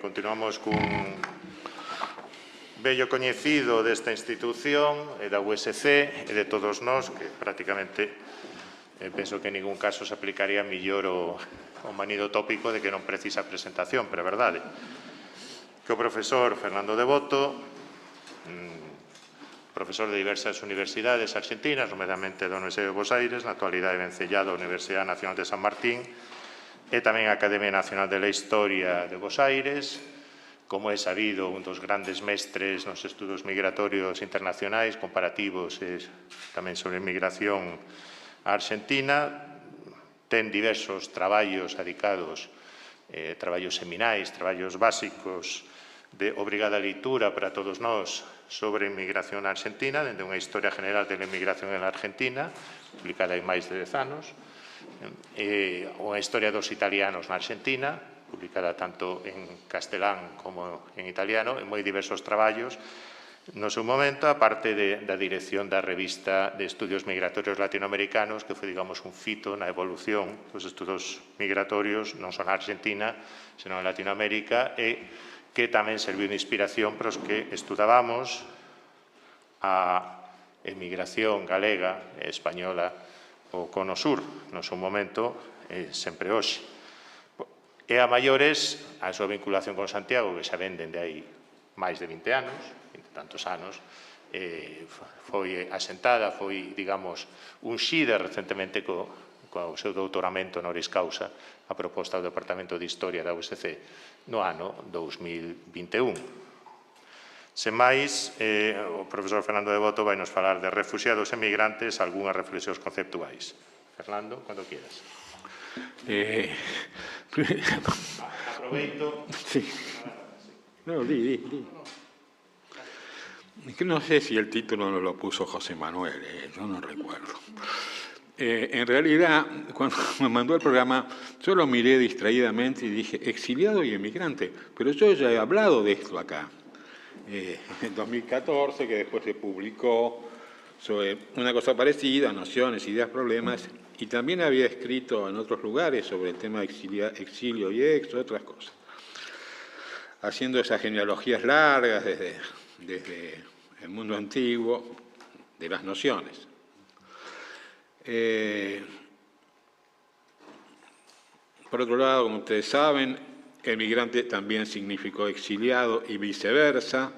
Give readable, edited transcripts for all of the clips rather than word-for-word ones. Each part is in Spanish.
continuamos cun vello coñecido desta institución e da USC e de todos nós, que prácticamente penso que en ningún caso se aplicaría millor o manido tópico de que non precisa presentación, pero é verdade. Que o profesor Fernando Devoto, profesor de diversas universidades argentinas, nomeadamente da Universidade de Buenos Aires, na actualidade vencellado á Universidade Nacional de San Martín, e tamén a Academia Nacional de la Historia de Buenos Aires, como é sabido, un dos grandes mestres nos estudos migratorios internacionais, comparativos e tamén sobre migración a Argentina. Ten diversos traballos dedicados, traballos seminais, traballos básicos de obrigada lectura para todos nós sobre inmigración na Argentina, dende unha historia general de la inmigración en la Argentina, publicada en máis de 10 anos, unha historia dos italianos na Argentina, publicada tanto en castelán como en italiano, en moi diversos traballos. No seu momento, a parte da dirección da revista de estudios migratorios latinoamericanos, que foi, digamos, un fito na evolución dos estudos migratorios, non só na Argentina, senón en Latinoamérica, e que tamén serviu de inspiración para os que estudábamos a emigración galega e española o Cono Sur, no seu momento, sempre hoxe. E a maiores, a súa vinculación con Santiago, que xa ven dende aí máis de 20 anos, 20 tantos anos, foi asentada, foi, digamos, unxida recentemente co seu doutoramento honoris causa a proposta do Departamento de Historia da USC no ano 2021. Sen máis, o profesor Fernando Devoto vai nos falar de refuxiados e migrantes, algunhas reflexións conceptuais. Fernando, cando quieras. Aproveito. Sí. No, di. Es que no sé si el título no lo puso José Manuel, yo no recuerdo. En realidad, cuando me mandó el programa, yo lo miré distraídamente y dije, exiliado y emigrante. Pero yo ya he hablado de esto acá. En 2014, que después se publicó sobre una cosa parecida, nociones, ideas, problemas, y también había escrito en otros lugares sobre el tema de exilio y éxodo, otras cosas. Haciendo esas genealogías largas desde el mundo antiguo de las nociones. Por otro lado, como ustedes saben, emigrante también significó exiliado y viceversa,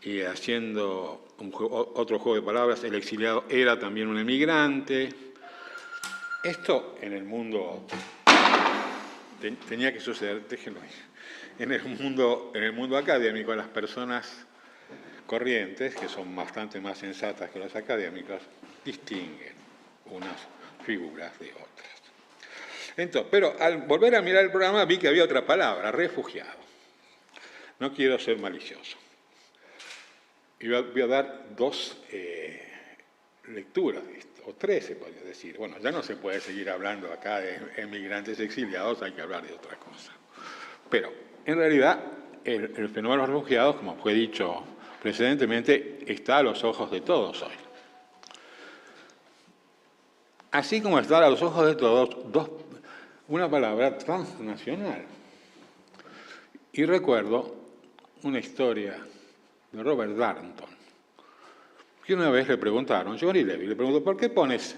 y haciendo otro juego de palabras, el exiliado era también un emigrante. Esto en el mundo tenía que suceder, déjenlo ahí. En el mundo académico, las personas corrientes, que son bastante más sensatas que los académicos, distinguen unas figuras de otras. Entonces, pero al volver a mirar el programa vi que había otra palabra, refugiado. No quiero ser malicioso. Y voy a dar dos lecturas de esto, o tres se podría decir. Bueno, ya no se puede seguir hablando acá de emigrantes exiliados, hay que hablar de otra cosa. Pero, en realidad, el fenómeno de los refugiados, como fue dicho precedentemente, está a los ojos de todos hoy. Así como está a los ojos de todos, una palabra transnacional. Y recuerdo una historia de Robert Darnton, que una vez le preguntaron, Giovanni Levi le preguntó, ¿por qué pones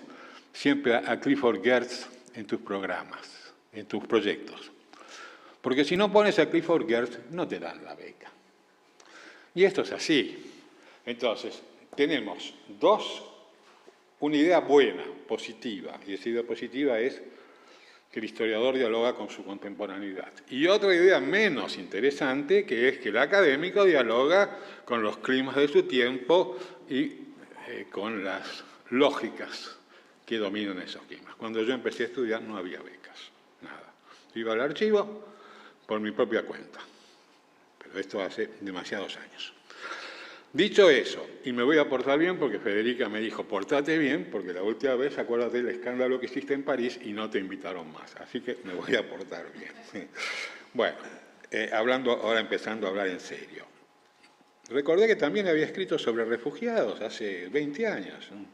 siempre a Clifford Geertz en tus programas, en tus proyectos? Porque si no pones a Clifford Geertz, no te dan la beca. Y esto es así. Entonces, tenemos una idea buena, positiva, y esa idea positiva es que el historiador dialoga con su contemporaneidad. Y otra idea menos interesante, que es que el académico dialoga con los climas de su tiempo y con las lógicas que dominan esos climas. Cuando yo empecé a estudiar no había becas, nada. Yo iba al archivo por mi propia cuenta, pero esto hace demasiados años. Dicho eso, y me voy a portar bien porque Federica me dijo, portate bien, porque la última vez acuérdate del escándalo que hiciste en París y no te invitaron más, así que me voy a portar bien. Bueno, ahora empezando a hablar en serio. Recordé que también había escrito sobre refugiados hace 20 años, un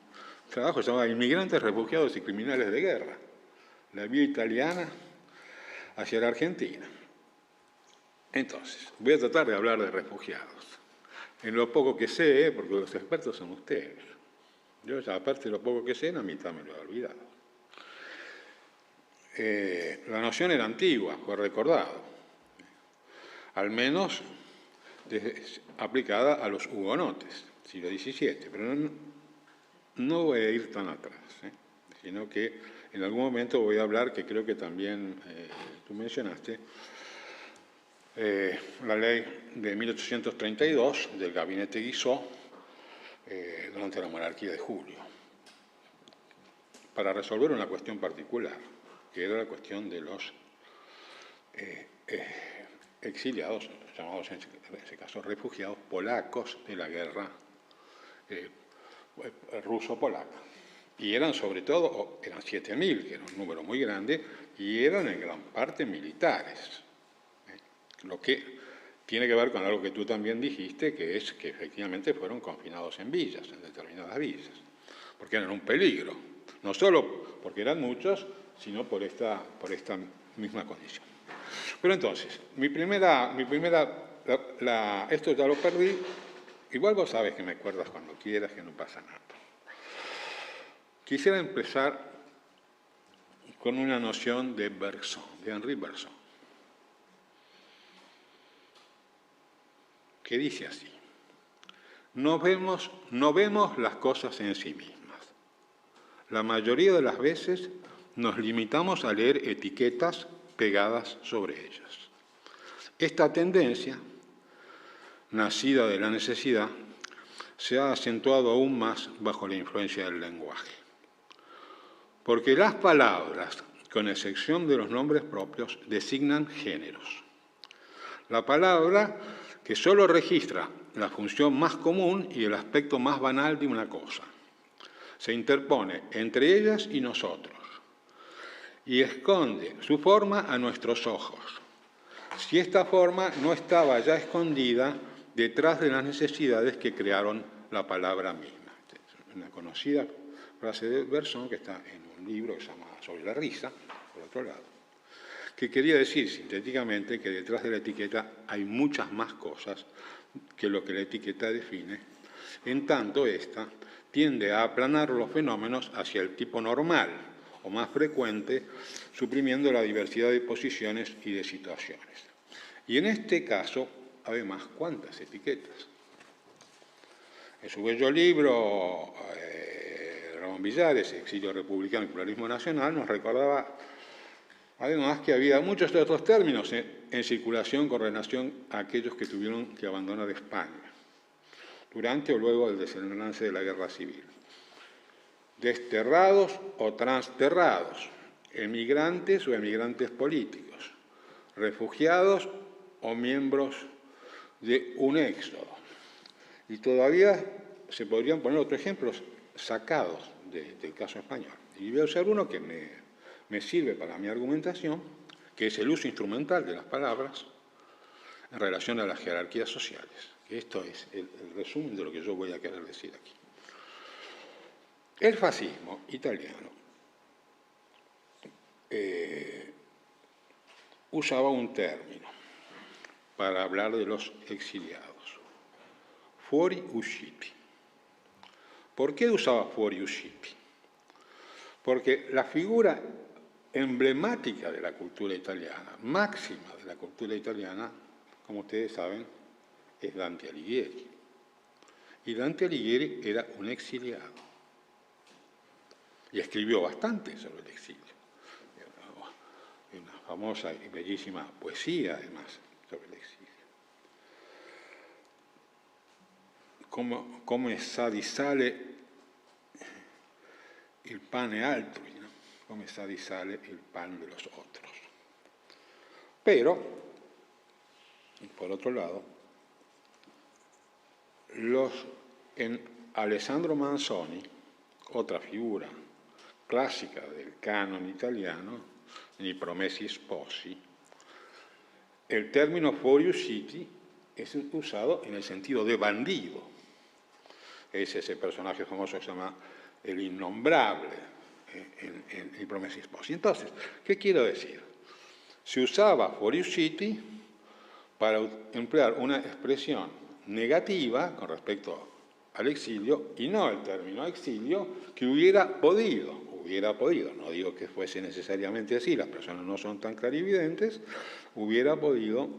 trabajo se llamaba Inmigrantes, Refugiados y Criminales de Guerra, la vía italiana hacia la Argentina. Entonces, voy a tratar de hablar de refugiados. En lo poco que sé, porque los expertos son ustedes. Yo ya, aparte de lo poco que sé, la mitad me lo he olvidado. La noción era antigua, fue recordado. Al menos aplicada a los hugonotes, siglo XVII. Pero no voy a ir tan atrás, sino que en algún momento voy a hablar, que creo que también tú mencionaste, la ley de 1832 del gabinete Guizot durante la monarquía de Julio, para resolver una cuestión particular, que era la cuestión de los exiliados, llamados en ese caso refugiados polacos de la guerra ruso-polaca. Y eran sobre todo, eran 7.000, que era un número muy grande, y eran en gran parte militares. Lo que tiene que ver con algo que tú también dijiste, que es que efectivamente fueron confinados en villas, en determinadas villas, porque eran un peligro, no solo porque eran muchos, sino por esta misma condición. Pero entonces, esto ya lo perdí, igual vos sabes que me acuerdas cuando quieras, que no pasa nada. Quisiera empezar con una noción de Bergson, de Henri Bergson, que dice así: no vemos las cosas en sí mismas. La mayoría de las veces nos limitamos a leer etiquetas pegadas sobre ellas. Esta tendencia, nacida de la necesidad, se ha acentuado aún más bajo la influencia del lenguaje. Porque las palabras, con excepción de los nombres propios, designan géneros. La palabra que solo registra la función más común y el aspecto más banal de una cosa. Se interpone entre ellas y nosotros y esconde su forma a nuestros ojos. Si esta forma no estaba ya escondida detrás de las necesidades que crearon la palabra misma. Es una conocida frase de Bergson que está en un libro que se llama Sobre la risa, por otro lado, que quería decir sintéticamente que detrás de la etiqueta hay muchas más cosas que lo que la etiqueta define, en tanto esta tiende a aplanar los fenómenos hacia el tipo normal o más frecuente, suprimiendo la diversidad de posiciones y de situaciones. Y en este caso, además, ¿cuántas etiquetas? En su bello libro, Ramón Villares, Exilio Republicano y Pluralismo Nacional, nos recordaba además que había muchos otros términos en circulación con relación a aquellos que tuvieron que abandonar España durante o luego del desenlace de la Guerra Civil. Desterrados o transterrados, emigrantes o emigrantes políticos, refugiados o miembros de un éxodo. Y todavía se podrían poner otros ejemplos sacados del caso español. Y voy a usar uno que me sirve para mi argumentación, que es el uso instrumental de las palabras en relación a las jerarquías sociales. Esto es el resumen de lo que yo voy a querer decir aquí. El fascismo italiano usaba un término para hablar de los exiliados: fuori usciti. ¿Por qué usaba fuori usciti? Porque la figura emblemática de la cultura italiana, máxima de la cultura italiana, como ustedes saben, es Dante Alighieri. Y Dante Alighieri era un exiliado. Y escribió bastante sobre el exilio. Una famosa y bellísima poesía, además, sobre el exilio. Come sa di sale il pane altrui, ¿no? Come sa di sale el pan de los otros. Pero, por otro lado, en Alessandro Manzoni, otra figura clásica del canon italiano, I Promessi Sposi, el término fuori usciti es usado en el sentido de bandido. Es ese personaje famoso que se llama el innombrable en I Promessi Sposi. Entonces, ¿qué quiero decir? Se usaba fuori usciti para emplear una expresión negativa con respecto al exilio y no el término exilio, que hubiera podido, no digo que fuese necesariamente así, las personas no son tan clarividentes, hubiera podido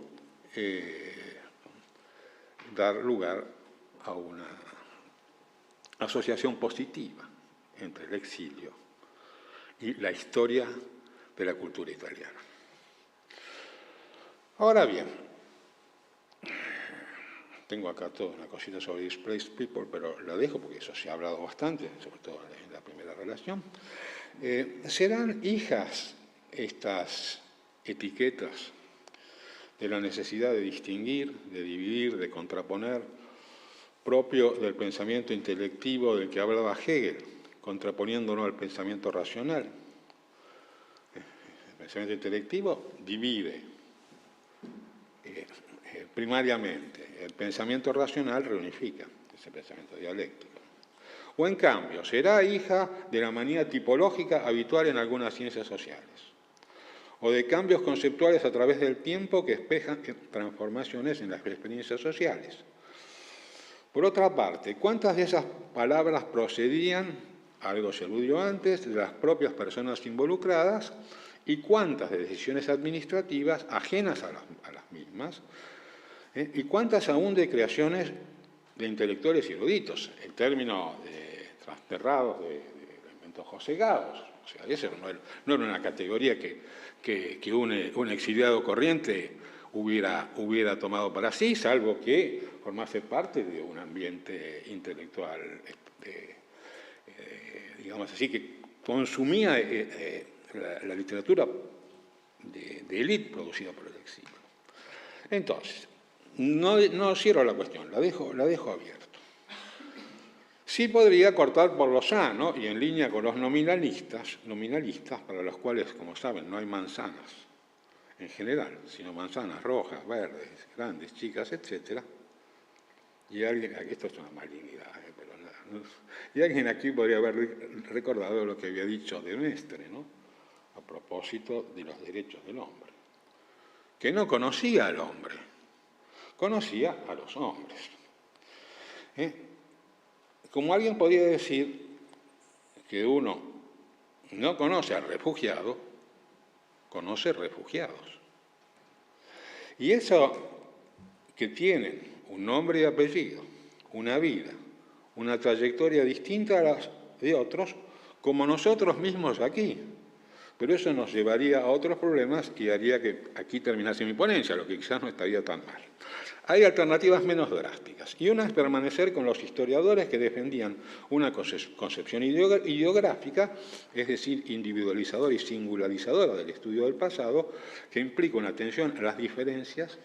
dar lugar a una asociación positiva entre el exilio y la historia de la cultura italiana. Ahora bien, tengo acá toda una cosita sobre Displaced People, pero la dejo porque eso se ha hablado bastante, sobre todo en la primera relación. ¿Serán hijas estas etiquetas de la necesidad de distinguir, de dividir, de contraponer, propio del pensamiento intelectivo del que hablaba Hegel, contraponiéndolo al pensamiento racional? El pensamiento intelectivo divide primariamente, el pensamiento racional reunifica, ese pensamiento dialéctico. O en cambio, será hija de la manía tipológica habitual en algunas ciencias sociales, o de cambios conceptuales a través del tiempo que espejan transformaciones en las experiencias sociales. Por otra parte, ¿cuántas de esas palabras procedían, algo se aludió antes, de las propias personas involucradas, y cuántas de decisiones administrativas ajenas a las mismas, y cuántas aún de creaciones de intelectuales y eruditos, el término de trasterrados, de elementos josegados? O sea, eso no era una categoría que un exiliado corriente hubiera tomado para sí, salvo que formase parte de un ambiente intelectual, digamos así, que consumía la literatura de élite producida por el exilio. Entonces, no cierro la cuestión, la dejo abierta. Sí podría cortar por lo sano y en línea con los nominalistas, para los cuales, como saben, no hay manzanas en general, sino manzanas rojas, verdes, grandes, chicas, etc. Y alguien, esto es una malignidad, pero nada, ¿no? Y alguien aquí podría haber recordado lo que había dicho de Mestre, ¿no?, a propósito de los derechos del hombre, que no conocía al hombre, conocía a los hombres. Como alguien podría decir que uno no conoce al refugiado, conoce refugiados. Y eso que tienen un nombre y apellido, una vida, una trayectoria distinta a las de otros, como nosotros mismos aquí. Pero eso nos llevaría a otros problemas y haría que aquí terminase mi ponencia, lo que quizás no estaría tan mal. Hay alternativas menos drásticas, y una es permanecer con los historiadores que defendían una concepción ideográfica, es decir, individualizadora y singularizadora del estudio del pasado, que implica una atención a las diferencias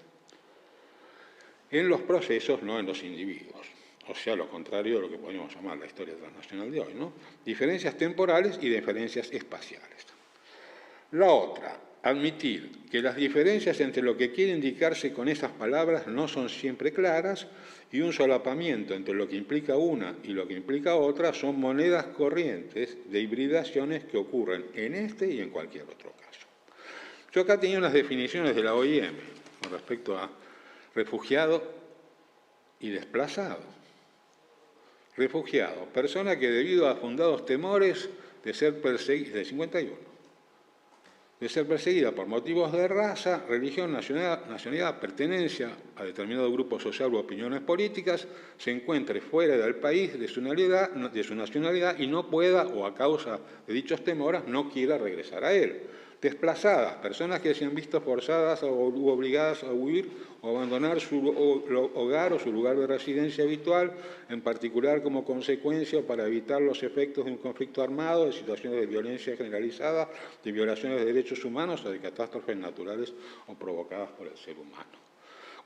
en los procesos, no en los individuos. O sea, lo contrario de lo que podríamos llamar la historia transnacional de hoy, ¿no? Diferencias temporales y diferencias espaciales. La otra, admitir que las diferencias entre lo que quiere indicarse con esas palabras no son siempre claras y un solapamiento entre lo que implica una y lo que implica otra son monedas corrientes de hibridaciones que ocurren en este y en cualquier otro caso. Yo acá tenía unas definiciones de la OIM con respecto a refugiado y desplazado. Refugiado, persona que debido a fundados temores de ser perseguida, de 51, de ser perseguida por motivos de raza, religión, nacionalidad, pertenencia a determinado grupo social u opiniones políticas, se encuentre fuera del país de su nacionalidad y no pueda, o a causa de dichos temores, no quiera regresar a él. Desplazadas, personas que se han visto forzadas u obligadas a huir o abandonar su hogar o su lugar de residencia habitual, en particular como consecuencia o para evitar los efectos de un conflicto armado, de situaciones de violencia generalizada, de violaciones de derechos humanos o de catástrofes naturales o provocadas por el ser humano.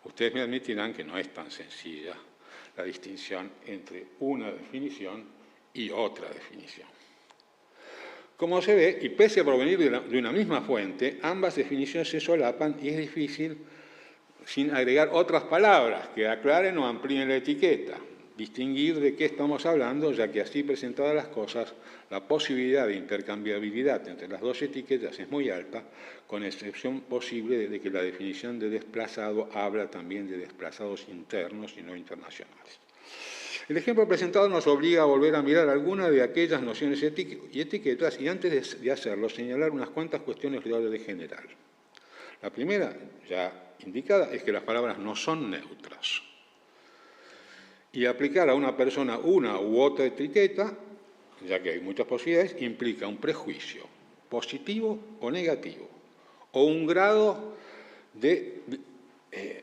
Ustedes me admitirán que no es tan sencilla la distinción entre una definición y otra definición. Como se ve, y pese a provenir de una misma fuente, ambas definiciones se solapan y es difícil sin agregar otras palabras que aclaren o amplíen la etiqueta. distinguir de qué estamos hablando, ya que así presentadas las cosas, la posibilidad de intercambiabilidad entre las dos etiquetas es muy alta, con excepción posible de que la definición de desplazado habla también de desplazados internos y no internacionales. El ejemplo presentado nos obliga a volver a mirar algunas de aquellas nociones y etiquetas y antes de hacerlo señalar unas cuantas cuestiones de orden general. La primera, ya indicada, es que las palabras no son neutras. Y aplicar a una persona una u otra etiqueta, ya que hay muchas posibilidades, implica un prejuicio, positivo o negativo, o un grado de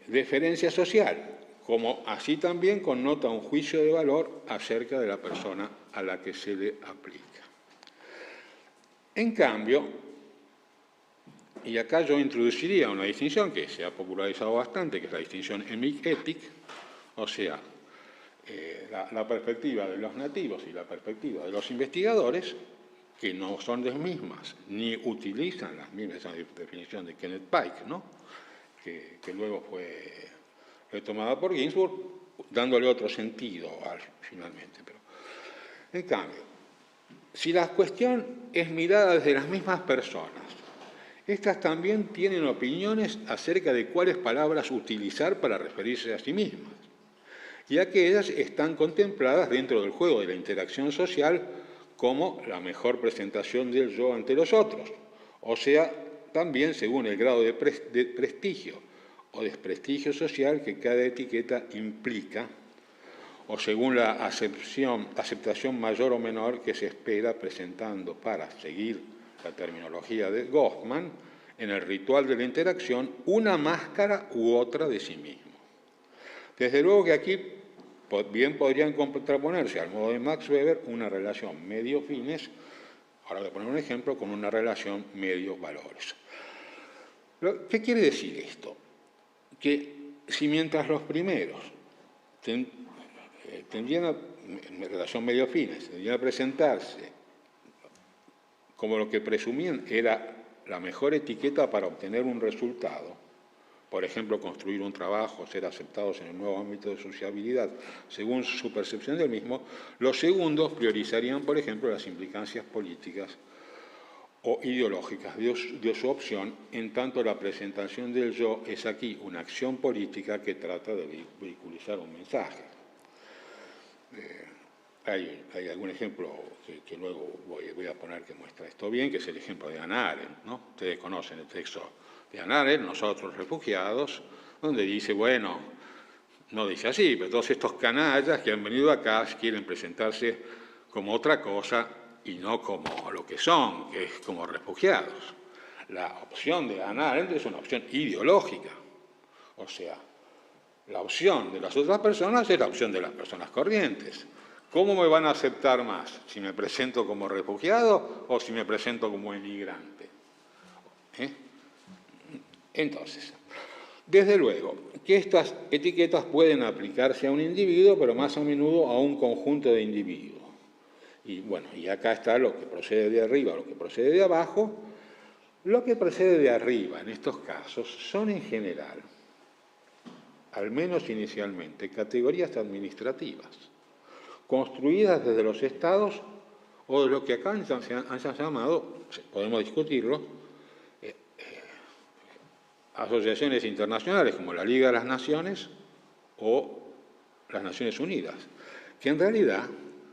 deferencia social, como así también connota un juicio de valor acerca de la persona a la que se le aplica. En cambio, y acá yo introduciría una distinción que se ha popularizado bastante, que es la distinción emic-etic, o sea, la perspectiva de los nativos y la perspectiva de los investigadores, que no son las mismas, ni utilizan las mismas, esa definición de Kenneth Pike, ¿no? que luego fue retomada por Ginsburg, dándole otro sentido finalmente. Pero, en cambio, si la cuestión es mirada desde las mismas personas, estas también tienen opiniones acerca de cuáles palabras utilizar para referirse a sí mismas, y aquellas están contempladas dentro del juego de la interacción social como la mejor presentación del yo ante los otros, o sea, también según el grado de prestigio o desprestigio social que cada etiqueta implica, o según la aceptación mayor o menor que se espera presentando, para seguir la terminología de Goffman, en el ritual de la interacción, una máscara u otra de sí mismo. Desde luego que aquí bien podrían contraponerse, al modo de Max Weber, una relación medio-fines, ahora voy a poner un ejemplo, con una relación medio-valores. ¿Qué quiere decir esto? Que si mientras los primeros tendrían en relación medio-fines, tendrían a presentarse como lo que presumían era la mejor etiqueta para obtener un resultado, por ejemplo, construir un trabajo, ser aceptados en el nuevo ámbito de sociabilidad, según su percepción del mismo, los segundos priorizarían, por ejemplo, las implicancias políticas o ideológicas de su opción, en tanto la presentación del yo es aquí una acción política que trata de vehiculizar un mensaje. Hay algún ejemplo que luego voy a poner que muestra esto bien, que es el ejemplo de Hannah Arendt, ¿no? Ustedes conocen el texto de Hannah Arendt, Nosotros refugiados, donde dice, bueno, no dice así, pero todos estos canallas que han venido acá quieren presentarse como otra cosa y no como lo que son, que es como refugiados. La opción de Hannah Arendt es una opción ideológica, o sea, la opción de las otras personas es la opción de las personas corrientes. ¿Cómo me van a aceptar más? ¿Si me presento como refugiado o si me presento como emigrante? Entonces, desde luego que estas etiquetas pueden aplicarse a un individuo, pero más a menudo a un conjunto de individuos. Y bueno, y acá está lo que procede de arriba, lo que procede de abajo. Lo que procede de arriba, en estos casos, son en general, al menos inicialmente, categorías administrativas, construidas desde los estados o de lo que acá se han llamado, podemos discutirlo, asociaciones internacionales como la Liga de las Naciones o las Naciones Unidas, que en realidad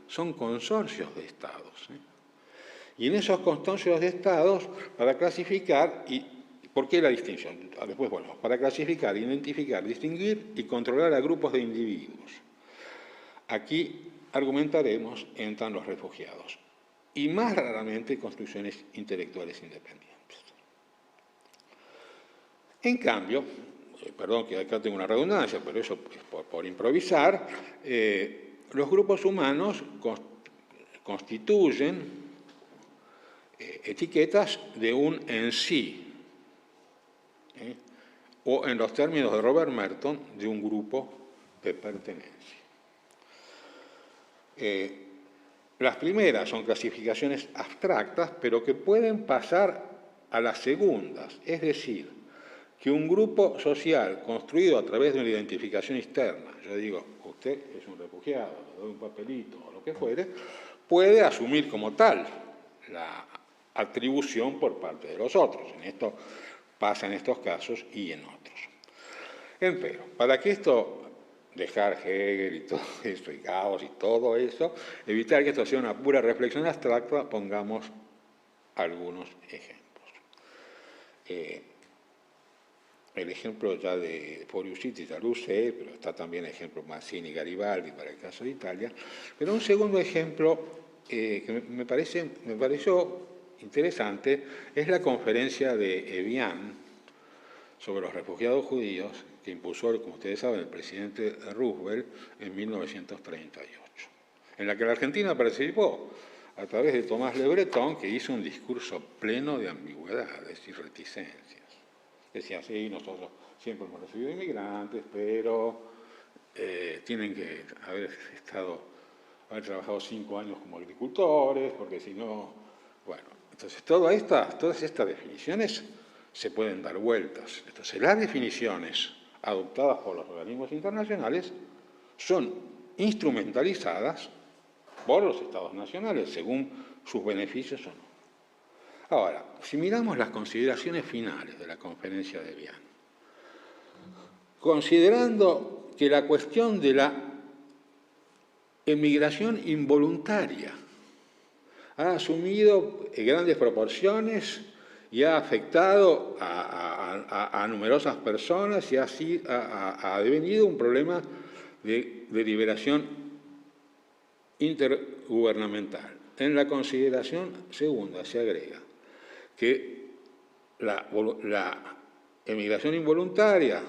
son consorcios de estados. Y en esos consorcios de estados, para clasificar, ¿por qué la distinción? Después, bueno, para clasificar, identificar, distinguir y controlar a grupos de individuos. Aquí argumentaremos entran los refugiados y más raramente construcciones intelectuales independientes. En cambio, perdón que acá tengo una redundancia, pero eso es por improvisar, los grupos humanos constituyen etiquetas de un en sí, o en los términos de Robert Merton, de un grupo de pertenencia. Las primeras son clasificaciones abstractas, pero que pueden pasar a las segundas, es decir, que un grupo social construido a través de una identificación externa, yo digo, usted es un refugiado, le doy un papelito o lo que fuere, puede asumir como tal la atribución por parte de los otros. En esto pasa en estos casos y en otros. Empero, para que esto, dejar Hegel y todo esto, y Gauss y todo eso, evitar que esto sea una pura reflexión abstracta, pongamos algunos ejemplos. El ejemplo ya de Foriusiti ya lo usé, pero está también el ejemplo Mazzini y Garibaldi para el caso de Italia. Pero un segundo ejemplo que me pareció interesante es la conferencia de Evian sobre los refugiados judíos que impulsó, como ustedes saben, el presidente Roosevelt en 1938, en la que la Argentina participó a través de Tomás Le Breton, que hizo un discurso pleno de ambigüedades y reticencias. Decía, sí, nosotros siempre hemos recibido inmigrantes, pero tienen que haber trabajado 5 años como agricultores, porque si no, bueno, entonces todas estas definiciones se pueden dar vueltas. Entonces las definiciones adoptadas por los organismos internacionales son instrumentalizadas por los estados nacionales, según sus beneficios o no. Ahora, si miramos las consideraciones finales de la conferencia de Evian, considerando que la cuestión de la emigración involuntaria ha asumido grandes proporciones y ha afectado a numerosas personas y ha devenido un problema de liberación intergubernamental. En la consideración segunda se agrega que la emigración involuntaria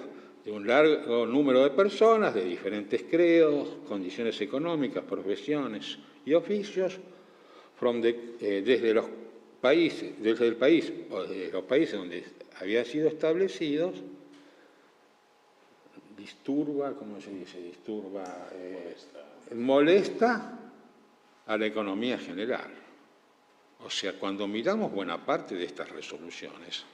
de un largo número de personas de diferentes credos, condiciones económicas, profesiones y oficios, desde el país o de los países donde había sido establecidos, molesta a la economía general. O sea, cuando miramos buena parte de estas resoluciones,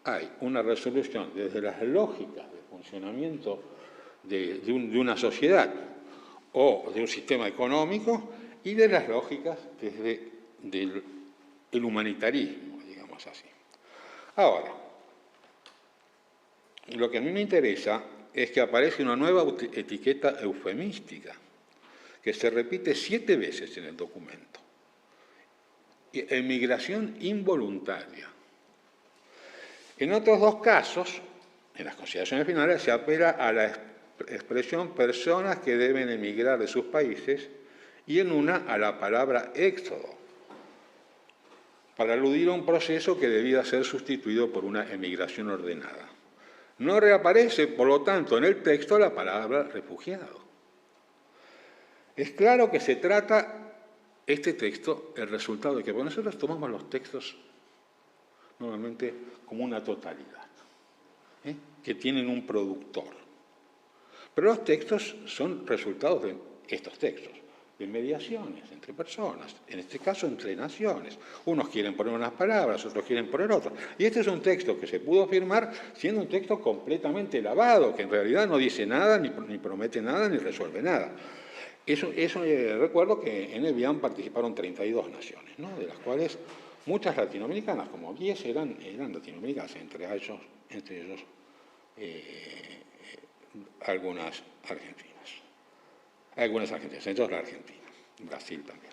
hay una resolución desde las lógicas de funcionamiento de una sociedad o de un sistema económico y de las lógicas desde el humanitarismo, digamos así. Ahora, lo que a mí me interesa es que aparece una nueva etiqueta eufemística que se repite 7 veces en el documento. Emigración involuntaria. En otros 2 casos, en las consideraciones finales, se apela a la expresión personas que deben emigrar de sus países y en una a la palabra éxodo, para aludir a un proceso que debía ser sustituido por una emigración ordenada. No reaparece, por lo tanto, en el texto la palabra refugiado. Es claro que se trata este texto, el resultado de que nosotros tomamos los textos normalmente como una totalidad, que tienen un productor. Pero los textos son resultados de estos textos, de mediaciones entre personas, en este caso entre naciones. Unos quieren poner unas palabras, otros quieren poner otras. Y este es un texto que se pudo firmar siendo un texto completamente lavado, que en realidad no dice nada, ni promete nada, ni resuelve nada. Recuerdo que en Evian participaron 32 naciones, ¿no? De las cuales muchas latinoamericanas, como 10 eran latinoamericanas, entre ellos algunas argentinas, entre ellos la Argentina, Brasil también.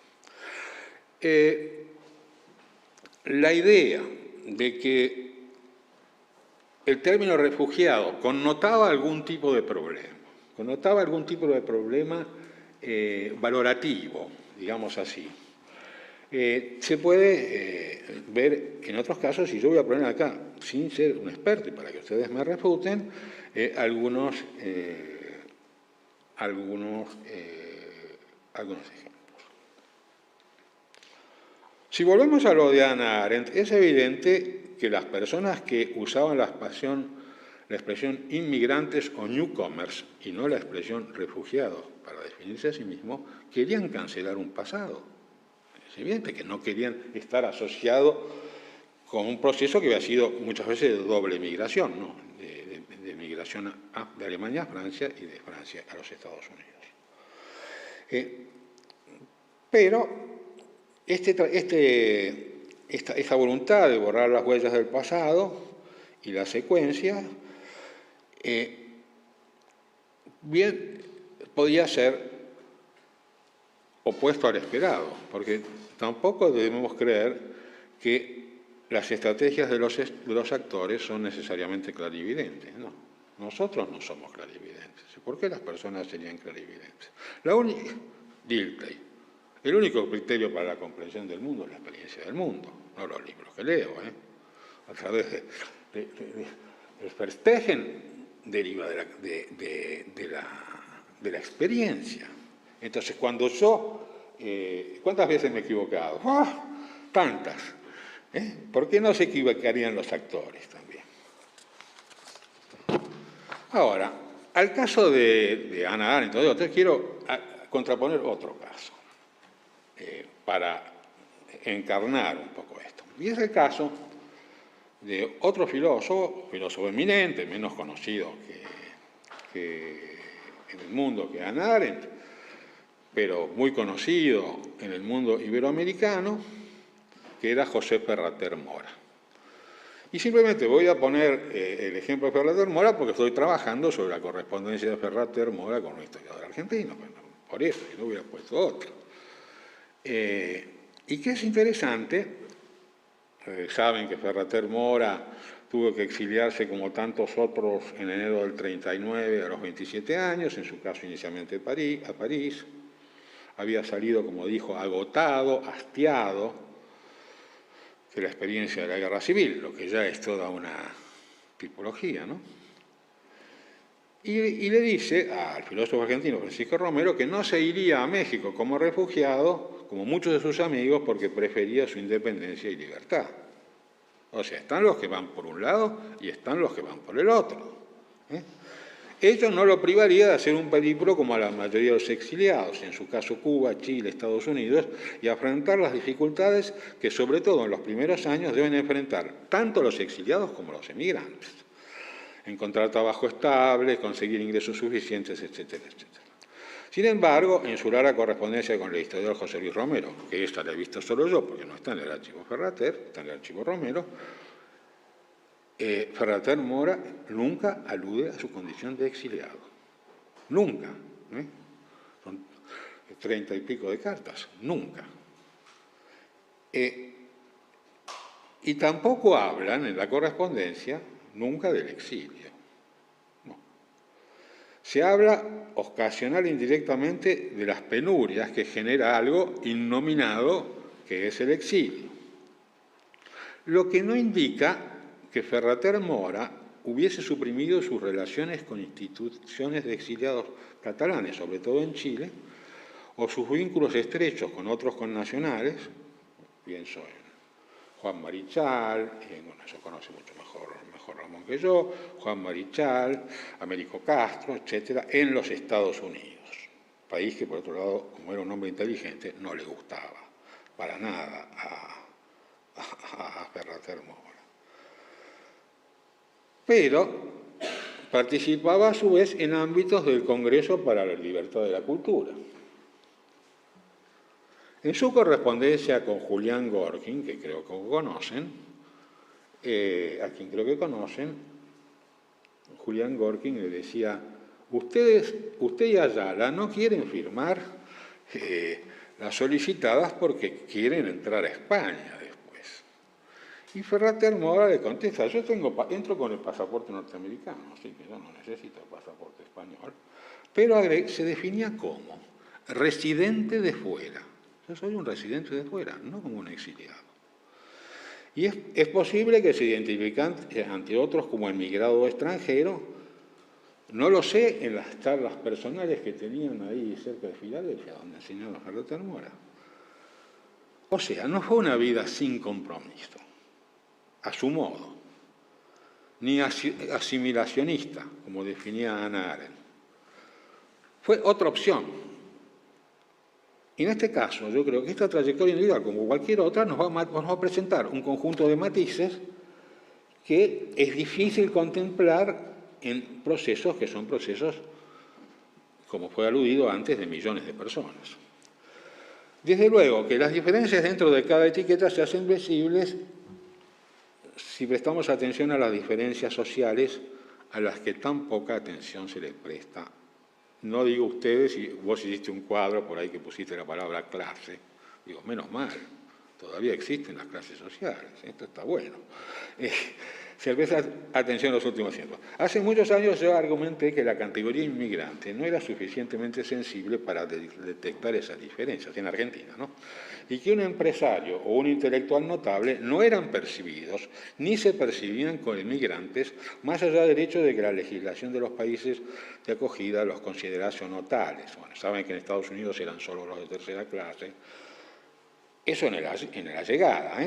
La idea de que el término refugiado connotaba algún tipo de problema, valorativo, digamos así. Se puede ver en otros casos, y yo voy a poner acá, sin ser un experto y para que ustedes me refuten, algunos ejemplos. Si volvemos a lo de Hannah Arendt, es evidente que las personas que usaban la expresión inmigrantes o newcomers y no la expresión refugiados para definirse a sí mismos, querían cancelar un pasado. Es evidente que no querían estar asociados con un proceso que había sido muchas veces de doble migración, ¿no? emigración de Alemania a Francia y de Francia a los Estados Unidos. Pero esta voluntad de borrar las huellas del pasado y la secuencia, bien podía ser opuesto al esperado, porque tampoco debemos creer que las estrategias de los actores son necesariamente clarividentes. No, nosotros no somos clarividentes. ¿Por qué las personas serían clarividentes? Dilthey, el único criterio para la comprensión del mundo es la experiencia del mundo, no los libros que leo. A través el Verstehen deriva de la experiencia. Entonces, cuando yo... ¿cuántas veces me he equivocado? Tantas. ¿Por qué no se equivocarían los actores también? Ahora, al caso de Hannah Arendt, entonces quiero contraponer otro caso para encarnar un poco esto. Y es el caso de otro filósofo eminente, menos conocido que en el mundo que Hannah Arendt, pero muy conocido en el mundo iberoamericano, que era José Ferrater Mora. Y simplemente voy a poner el ejemplo de Ferrater Mora porque estoy trabajando sobre la correspondencia de Ferrater Mora con un historiador argentino, por eso, si no hubiera puesto otro. Y que es interesante, saben que Ferrater Mora tuvo que exiliarse como tantos otros en enero del 39 a los 27 años, en su caso inicialmente a París. Había salido, como dijo, agotado, hastiado de la experiencia de la guerra civil, lo que ya es toda una tipología, ¿no? Y le dice al filósofo argentino Francisco Romero que no se iría a México como refugiado, como muchos de sus amigos, porque prefería su independencia y libertad. O sea, están los que van por un lado y están los que van por el otro. Ello no lo privaría de hacer un periplo como a la mayoría de los exiliados, en su caso Cuba, Chile, Estados Unidos, y afrontar las dificultades que sobre todo en los primeros años deben enfrentar tanto los exiliados como los emigrantes. Encontrar trabajo estable, conseguir ingresos suficientes, etcétera, etcétera. Sin embargo, en su rara correspondencia con el historiador José Luis Romero, que esta la he visto solo yo porque no está en el archivo Ferrater, está en el archivo Romero, Ferrater Mora nunca alude a su condición de exiliado. Nunca. Son 30 y pico de cartas. Nunca. Y tampoco hablan en la correspondencia nunca del exilio. No. Se habla ocasional e indirectamente de las penurias que genera algo innominado que es el exilio. Lo que no indica que Ferrater Mora hubiese suprimido sus relaciones con instituciones de exiliados catalanes, sobre todo en Chile, o sus vínculos estrechos con otros connacionales, pienso en Juan Marichal, bueno, eso conoce mucho mejor Ramón que yo, Juan Marichal, Américo Castro, etcétera, en los Estados Unidos, país que por otro lado, como era un hombre inteligente, no le gustaba para nada a Ferrater Mora. Pero participaba a su vez en ámbitos del Congreso para la Libertad de la Cultura. En su correspondencia con Julián Gorkin, que creo que conocen, Julián Gorkin le decía: usted y Ayala no quieren firmar las solicitadas porque quieren entrar a España después. Y Ferrater Mora le contesta: yo entro con el pasaporte norteamericano, así que yo no necesito el pasaporte español. Pero se definía como residente de fuera. Yo soy un residente de fuera, no como un exiliado. Y es posible que se identifican ante otros como emigrado o extranjero. No lo sé en las charlas personales que tenían ahí cerca de Filadelfia, donde enseñaba Ferrater Mora. O sea, no fue una vida sin compromiso, a su modo, ni asimilacionista, como definía Hannah Arendt. Fue otra opción. Y en este caso, yo creo que esta trayectoria individual, como cualquier otra, nos va a presentar un conjunto de matices que es difícil contemplar en procesos que son procesos, como fue aludido antes, de millones de personas. Desde luego que las diferencias dentro de cada etiqueta se hacen visibles si prestamos atención a las diferencias sociales a las que tan poca atención se les presta. No digo ustedes, si vos hiciste un cuadro por ahí que pusiste la palabra clase, digo, menos mal, todavía existen las clases sociales, esto está bueno. Se presta atención a los últimos tiempos. Hace muchos años yo argumenté que la categoría inmigrante no era suficientemente sensible para detectar esas diferencias en Argentina, ¿no? Y que un empresario o un intelectual notable no eran percibidos ni se percibían como inmigrantes, más allá del hecho de que la legislación de los países de acogida los considerase notables. Bueno, saben que en Estados Unidos eran solo los de tercera clase. Eso en la llegada,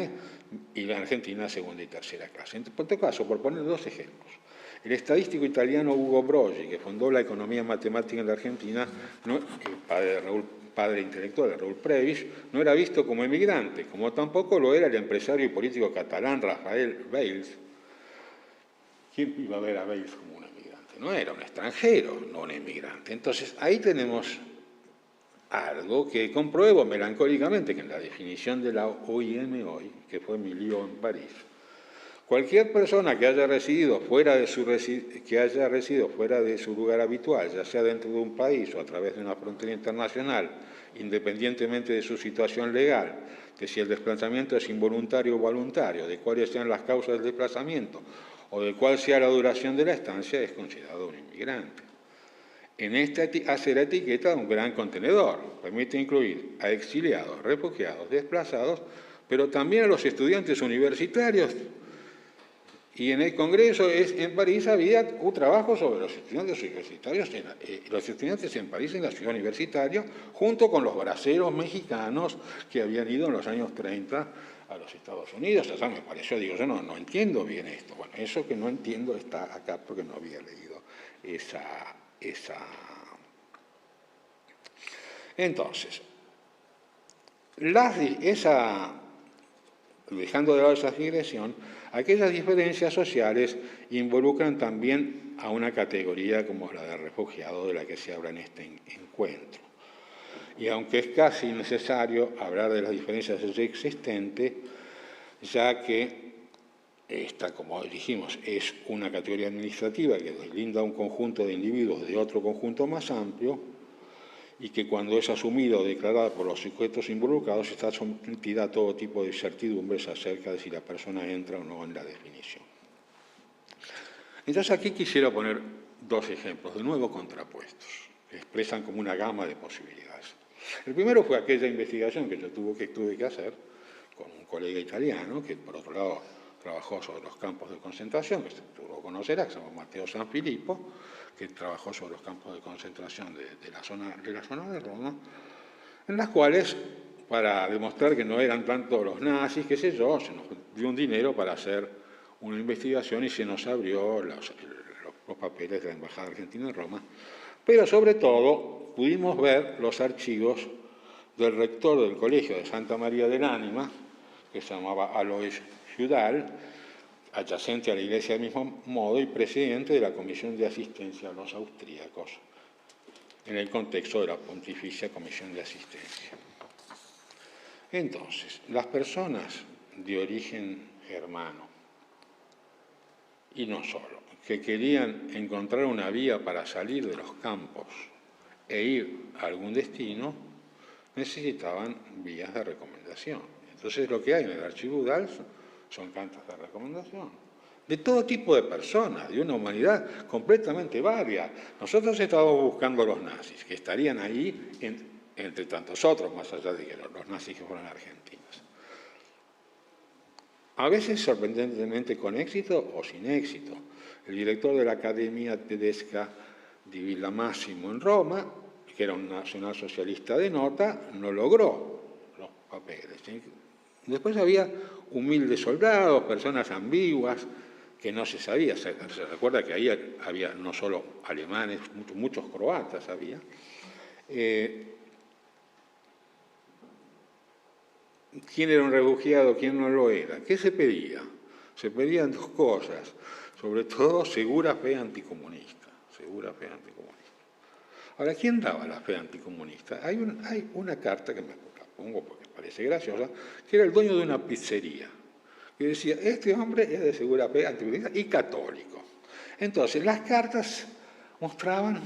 y en Argentina segunda y tercera clase. Por este caso, por poner dos ejemplos, el estadístico italiano Ugo Brogi, que fundó la economía matemática en la Argentina, el padre intelectual de Raúl Previs, no era visto como emigrante, como tampoco lo era el empresario y político catalán Rafael Valls. ¿Quién iba a ver a Valls como un emigrante? No era un extranjero, no un emigrante. Entonces, ahí tenemos algo que compruebo melancólicamente, que en la definición de la OIM hoy, que fue mi lío en París, cualquier persona que haya residido fuera de su lugar habitual, ya sea dentro de un país o a través de una frontera internacional, independientemente de su situación legal, de si el desplazamiento es involuntario o voluntario, de cuáles sean las causas del desplazamiento o de cuál sea la duración de la estancia, es considerado un inmigrante. En este hace la etiqueta un gran contenedor, permite incluir a exiliados, refugiados, desplazados, pero también a los estudiantes universitarios. Y en el Congreso en París había un trabajo sobre los estudiantes universitarios, los estudiantes en París en la ciudad universitaria, junto con los braceros mexicanos que habían ido en los años 30 a los Estados Unidos. O sea, me pareció, digo, yo no entiendo bien esto. Bueno, eso que no entiendo está acá porque no había leído esa. Entonces, dejando de lado esa digresión, aquellas diferencias sociales involucran también a una categoría como la de refugiado, de la que se habla en este encuentro. Y aunque es casi innecesario hablar de las diferencias existentes, ya que esta, como dijimos, es una categoría administrativa que deslinda un conjunto de individuos de otro conjunto más amplio y que cuando es asumida o declarada por los sujetos involucrados está sometida a todo tipo de incertidumbres acerca de si la persona entra o no en la definición. Entonces aquí quisiera poner dos ejemplos, de nuevo contrapuestos, que expresan como una gama de posibilidades. El primero fue aquella investigación que yo tuve que hacer con un colega italiano que, por otro lado, trabajó sobre los campos de concentración, que tú lo conocerás, que se llama Matteo Sanfilippo, que trabajó sobre los campos de concentración de la zona de Roma, en las cuales, para demostrar que no eran tanto los nazis, qué sé yo, se nos dio un dinero para hacer una investigación y se nos abrió los papeles de la Embajada Argentina en Roma, pero sobre todo pudimos ver los archivos del rector del Colegio de Santa María del Ánima, que se llamaba Alois Judal, adyacente a la iglesia del mismo modo y presidente de la Comisión de Asistencia a los Austríacos, en el contexto de la Pontificia Comisión de Asistencia. Entonces, las personas de origen germano, y no solo, que querían encontrar una vía para salir de los campos e ir a algún destino, necesitaban vías de recomendación. Entonces, lo que hay en el archivo Udal son cartas de recomendación de todo tipo de personas, de una humanidad completamente varia. Nosotros estábamos buscando los nazis, que estarían ahí entre tantos otros, más allá de que los nazis que fueron argentinos. A veces sorprendentemente con éxito o sin éxito. El director de la Academia Tedesca di Villa Massimo en Roma, que era un nacionalsocialista de nota, no logró los papeles. Después había humildes soldados, personas ambiguas, que no se sabía. Se recuerda que ahí había no solo alemanes, muchos croatas había. ¿Quién era un refugiado, quién no lo era? ¿Qué se pedía? Se pedían dos cosas. sobre todo segura fe anticomunista, segura fe anticomunista. Ahora, ¿quién daba la fe anticomunista? Hay una carta que me la pongo porque parece graciosa, que era el dueño de una pizzería, que decía, este hombre es de segura fe anticomunista y católico. Entonces, las cartas mostraban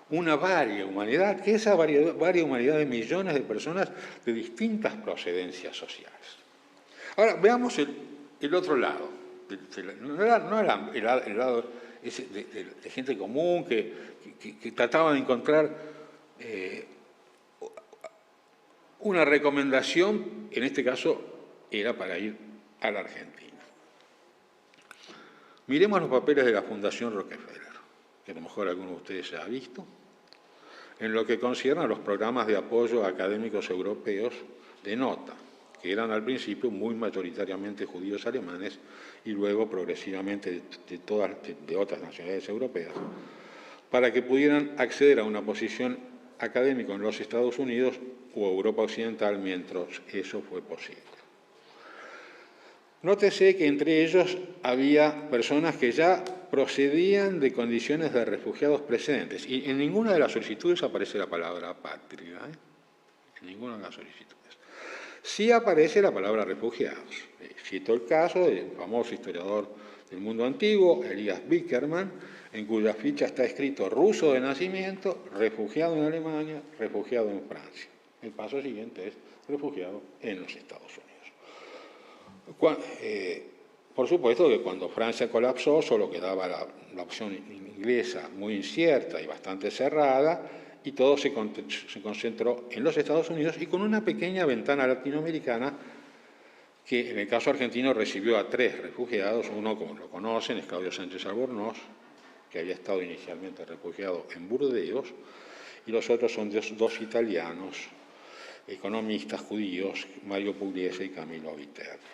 una varia humanidad, que esa varia humanidad de millones de personas de distintas procedencias sociales. Ahora, veamos el otro lado. No era el lado de gente común que trataba de encontrar una recomendación, en este caso era para ir a la Argentina. Miremos los papeles de la Fundación Rockefeller, que a lo mejor alguno de ustedes ya ha visto, en lo que concierne a los programas de apoyo a académicos europeos de nota, que eran al principio muy mayoritariamente judíos alemanes y luego progresivamente de otras nacionalidades europeas, para que pudieran acceder a una posición académica en los Estados Unidos o Europa Occidental mientras eso fue posible. Nótese que entre ellos había personas que ya procedían de condiciones de refugiados precedentes, y en ninguna de las solicitudes aparece la palabra apátrida, en ninguna de las solicitudes. Sí aparece la palabra refugiados. Cito el caso del famoso historiador del mundo antiguo, Elias Bickerman, en cuya ficha está escrito ruso de nacimiento, refugiado en Alemania, refugiado en Francia. El paso siguiente es refugiado en los Estados Unidos. Por supuesto que cuando Francia colapsó solo quedaba la opción inglesa muy incierta y bastante cerrada, y todo se concentró en los Estados Unidos y con una pequeña ventana latinoamericana que en el caso argentino recibió a 3 refugiados. Uno, como lo conocen, es Claudio Sánchez Albornoz, que había estado inicialmente refugiado en Burdeos, y los otros son 2 italianos, economistas judíos, Mario Pugliese y Camilo Viterbo.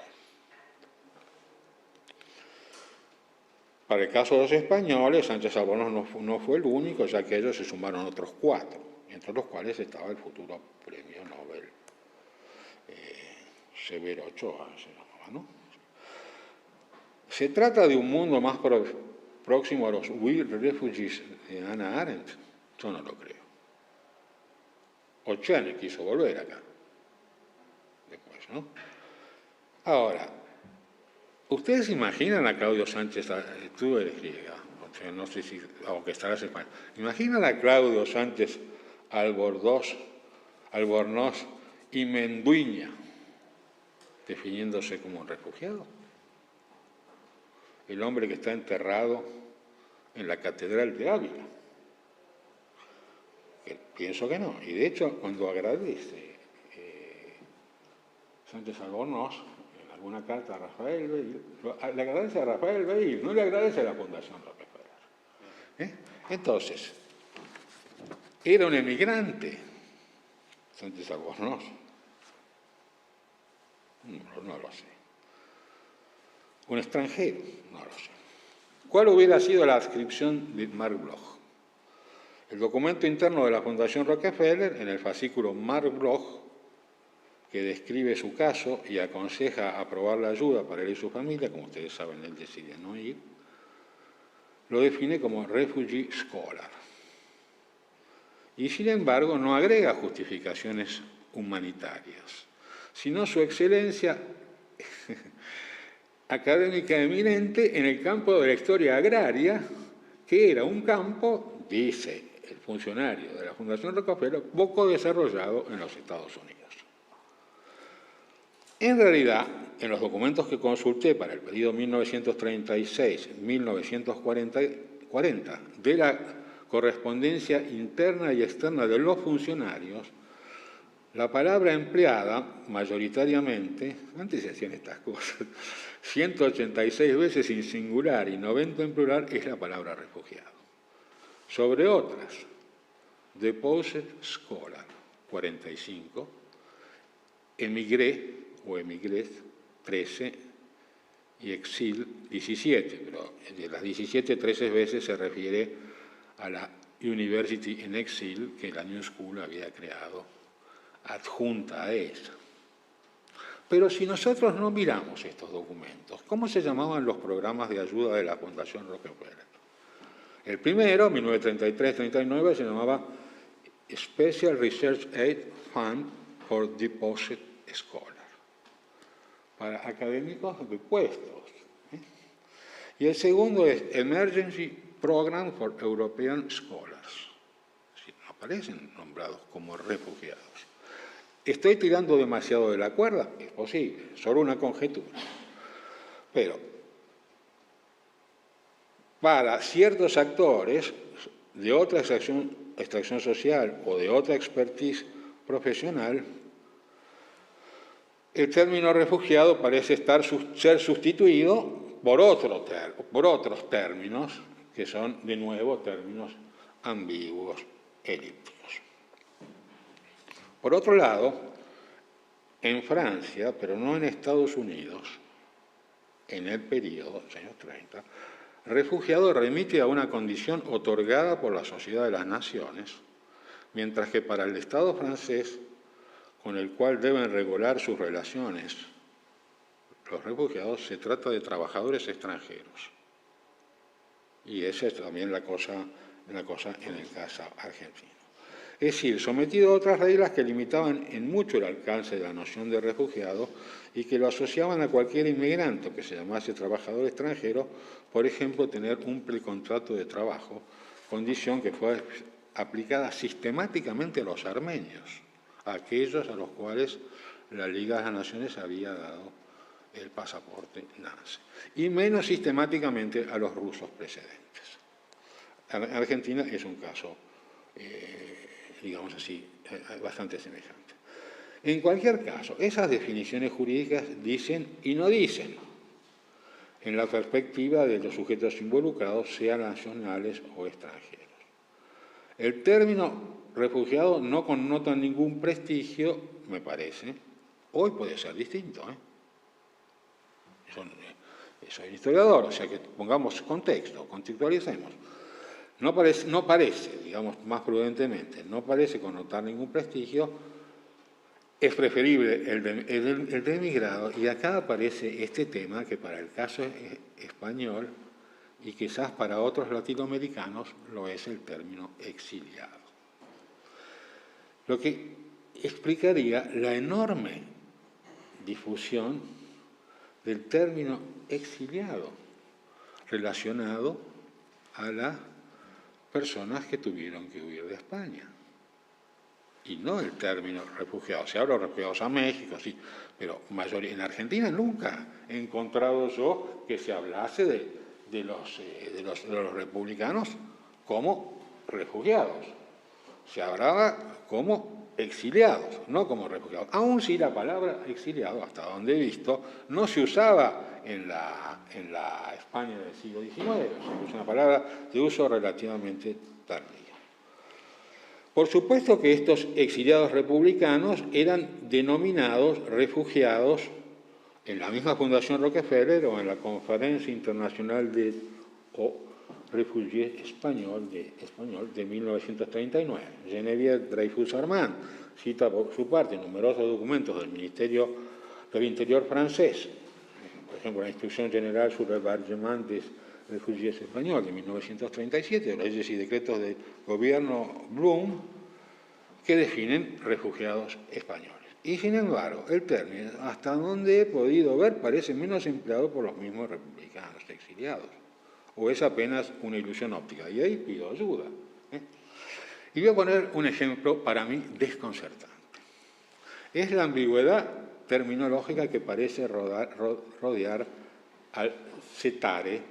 Para el caso de los españoles, Sánchez Albornoz no fue el único, ya que a ellos se sumaron otros 4, entre los cuales estaba el futuro premio Nobel Severo Ochoa, se llamaba, ¿no? ¿Se trata de un mundo más próximo a los We Refugees de Hannah Arendt? Yo no lo creo. Ochoa quiso volver acá, después, ¿no? Ahora, ¿ustedes imaginan a Claudio Sánchez, tú eres griega, no sé si, aunque estarás en España, imaginan a Claudio Sánchez Albornoz y Menduiña definiéndose como un refugiado? El hombre que está enterrado en la Catedral de Ávila. Pienso que no. Y de hecho, cuando agradece Sánchez Albornoz, en alguna carta a Rafael Beil, le agradece a Rafael Beil, no le agradece a la Fundación Rockefeller. Entonces, ¿era un emigrante Sánchez Albornoz? No lo sé. ¿Un extranjero? No lo sé. ¿Cuál hubiera sido la adscripción de Mark Bloch? El documento interno de la Fundación Rockefeller, en el fascículo Mark Bloch, que describe su caso y aconseja aprobar la ayuda para él y su familia, como ustedes saben, él decide no ir, lo define como refugee scholar. Y sin embargo no agrega justificaciones humanitarias, sino su excelencia académica eminente en el campo de la historia agraria, que era un campo, dice el funcionario de la Fundación Rockefeller, poco desarrollado en los Estados Unidos. En realidad, en los documentos que consulté para el periodo 1936-1940 de la correspondencia interna y externa de los funcionarios, la palabra empleada, mayoritariamente, antes se hacían estas cosas, 186 veces en singular y 90 en plural, es la palabra refugiado. Sobre otras, deposed scholar, 45, emigré o emigrés, 13, y exil, 17, pero de las 17, 13 veces se refiere a la University in Exile que la New School había creado adjunta a ella. Pero si nosotros no miramos estos documentos, ¿cómo se llamaban los programas de ayuda de la Fundación Rockefeller? El primero, 1933-39, se llamaba Special Research Aid Fund for Deposit Scholars, para académicos de puestos. Y el segundo es Emergency Program for European Scholars. No aparecen nombrados como refugiados. ¿Estoy tirando demasiado de la cuerda? Es posible, solo una conjetura. Pero para ciertos actores de otra extracción social o de otra expertise profesional, el término refugiado parece ser sustituido por otros términos, que son, de nuevo, términos ambiguos, elípticos. Por otro lado, en Francia, pero no en Estados Unidos, en el periodo, los años 30, refugiado remite a una condición otorgada por la Sociedad de las Naciones, mientras que para el Estado francés, con el cual deben regular sus relaciones los refugiados, se trata de trabajadores extranjeros. Y esa es también la cosa en el caso argentino. Es decir, sometido a otras reglas que limitaban en mucho el alcance de la noción de refugiado y que lo asociaban a cualquier inmigrante que se llamase trabajador extranjero, por ejemplo, tener un precontrato de trabajo, condición que fue aplicada sistemáticamente a los armenios, a aquellos a los cuales la Liga de las Naciones había dado el pasaporte nazi, y menos sistemáticamente a los rusos precedentes. Argentina es un caso, digamos así, bastante semejante. En cualquier caso, esas definiciones jurídicas dicen y no dicen, en la perspectiva de los sujetos involucrados, sean nacionales o extranjeros. El término refugiado no connota ningún prestigio, me parece. Hoy puede ser distinto, Soy historiador, o sea que pongamos contexto, contextualicemos. No parece, digamos más prudentemente, no parece connotar ningún prestigio. Es preferible el de emigrado, y acá aparece este tema que para el caso español y quizás para otros latinoamericanos lo es el término exiliado. Lo que explicaría la enorme difusión del término exiliado relacionado a las personas que tuvieron que huir de España. Y no el término refugiado. Se habla de refugiados a México, sí, pero en Argentina nunca he encontrado yo que se hablase de los republicanos como refugiados. Se hablaba como exiliados, no como refugiados. Aun si la palabra exiliado, hasta donde he visto, no se usaba en la España del siglo XIX, es una palabra de uso relativamente tardío. Por supuesto que estos exiliados republicanos eran denominados refugiados en la misma Fundación Rockefeller o en la Conferencia Internacional de Refugiés Español de 1939. Geneviève Dreyfus-Armand cita por su parte numerosos documentos del Ministerio del Interior francés, por ejemplo, la Instrucción General sobre el Hébergement des Refugiés Español de 1937, leyes y decretos del gobierno Blum, que definen refugiados españoles. Y sin embargo, el término, hasta donde he podido ver, parece menos empleado por los mismos republicanos exiliados. O es apenas una ilusión óptica. Y ahí pido ayuda. Y voy a poner un ejemplo para mí desconcertante. Es la ambigüedad terminológica que parece rodear al CETARE,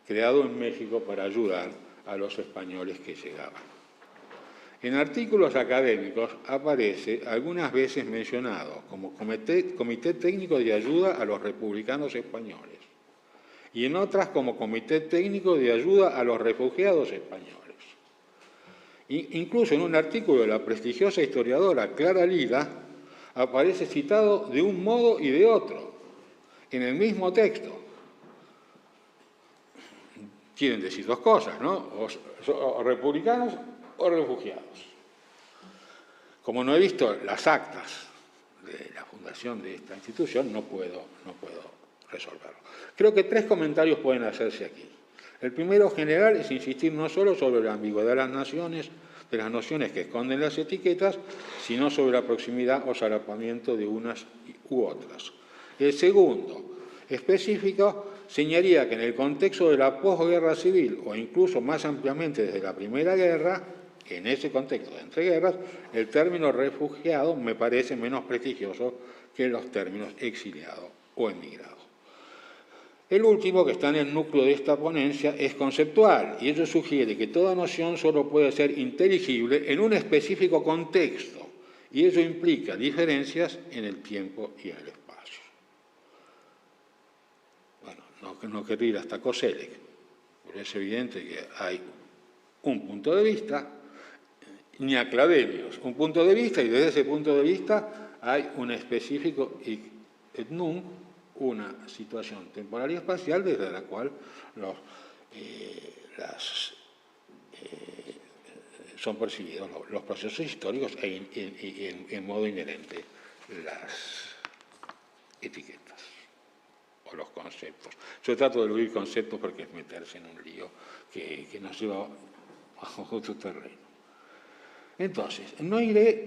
creado en México para ayudar a los españoles que llegaban. En artículos académicos aparece algunas veces mencionado como Comité Técnico de Ayuda a los Republicanos Españoles y en otras como Comité Técnico de Ayuda a los Refugiados Españoles. Incluso en un artículo de la prestigiosa historiadora Clara Lila aparece citado de un modo y de otro, en el mismo texto. Quieren decir dos cosas, ¿no? O republicanos o refugiados. Como no he visto las actas de la fundación de esta institución, no puedo resolverlo. Creo que 3 comentarios pueden hacerse aquí. El primero general es insistir no solo sobre la ambigüedad de las nociones que esconden las etiquetas, sino sobre la proximidad o solapamiento de unas u otras. El segundo, específico, señalaría que en el contexto de la posguerra civil, o incluso más ampliamente desde la Primera Guerra, en ese contexto de entreguerras, el término refugiado me parece menos prestigioso que los términos exiliado o emigrado. El último, que está en el núcleo de esta ponencia, es conceptual, y ello sugiere que toda noción solo puede ser inteligible en un específico contexto, y ello implica diferencias en el tiempo y en el espacio. Bueno, no querría ir hasta Koselleck, pero es evidente que hay un punto de vista, ni a Clavelius, un punto de vista, y desde ese punto de vista hay un específico et nunc, una situación temporal y espacial desde la cual son percibidos los procesos históricos en modo inherente las etiquetas o los conceptos. Yo trato de eludir conceptos porque es meterse en un lío que nos lleva a otro terreno. Entonces,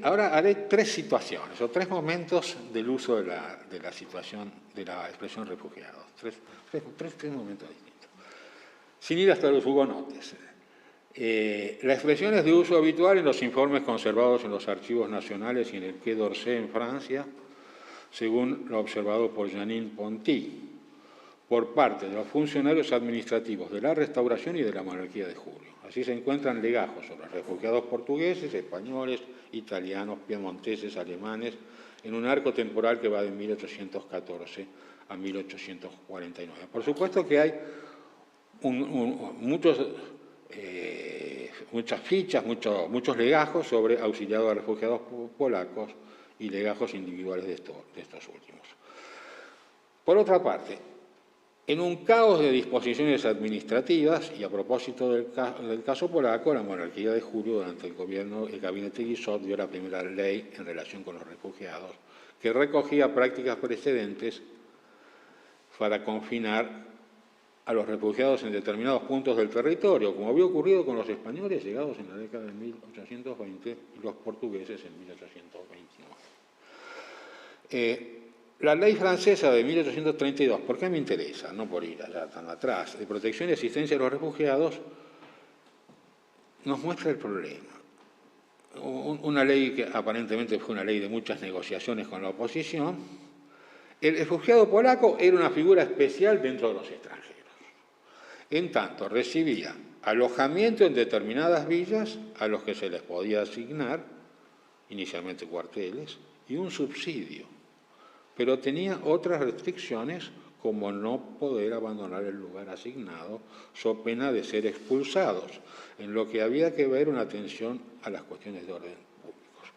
ahora haré 3 situaciones o 3 momentos del uso de la situación, de la expresión refugiados. Tres momentos distintos. Sin ir hasta los hugonotes. La expresión es de uso habitual en los informes conservados en los archivos nacionales y en el Quai d'Orsay en Francia, según lo observado por Janine Ponty, por parte de los funcionarios administrativos de la Restauración y de la Monarquía de Julio. Así se encuentran legajos sobre refugiados portugueses, españoles, italianos, piemonteses, alemanes, en un arco temporal que va de 1814 a 1849. Por supuesto que hay muchas fichas, muchos legajos sobre auxiliados a refugiados polacos y legajos individuales de estos últimos. Por otra parte, en un caos de disposiciones administrativas, y a propósito del caso polaco, la monarquía de Julio, durante el gabinete Guizot, dio la primera ley en relación con los refugiados, que recogía prácticas precedentes para confinar a los refugiados en determinados puntos del territorio, como había ocurrido con los españoles llegados en la década de 1820 y los portugueses en 1829. La ley francesa de 1832, ¿por qué me interesa? No por ir allá tan atrás, de protección y asistencia a los refugiados, nos muestra el problema. Una ley que aparentemente fue una ley de muchas negociaciones con la oposición. El refugiado polaco era una figura especial dentro de los extranjeros. En tanto, recibía alojamiento en determinadas villas a los que se les podía asignar, inicialmente cuarteles, y un subsidio. Pero tenía otras restricciones, como no poder abandonar el lugar asignado, so pena de ser expulsados, en lo que había que ver una atención a las cuestiones de orden públicos.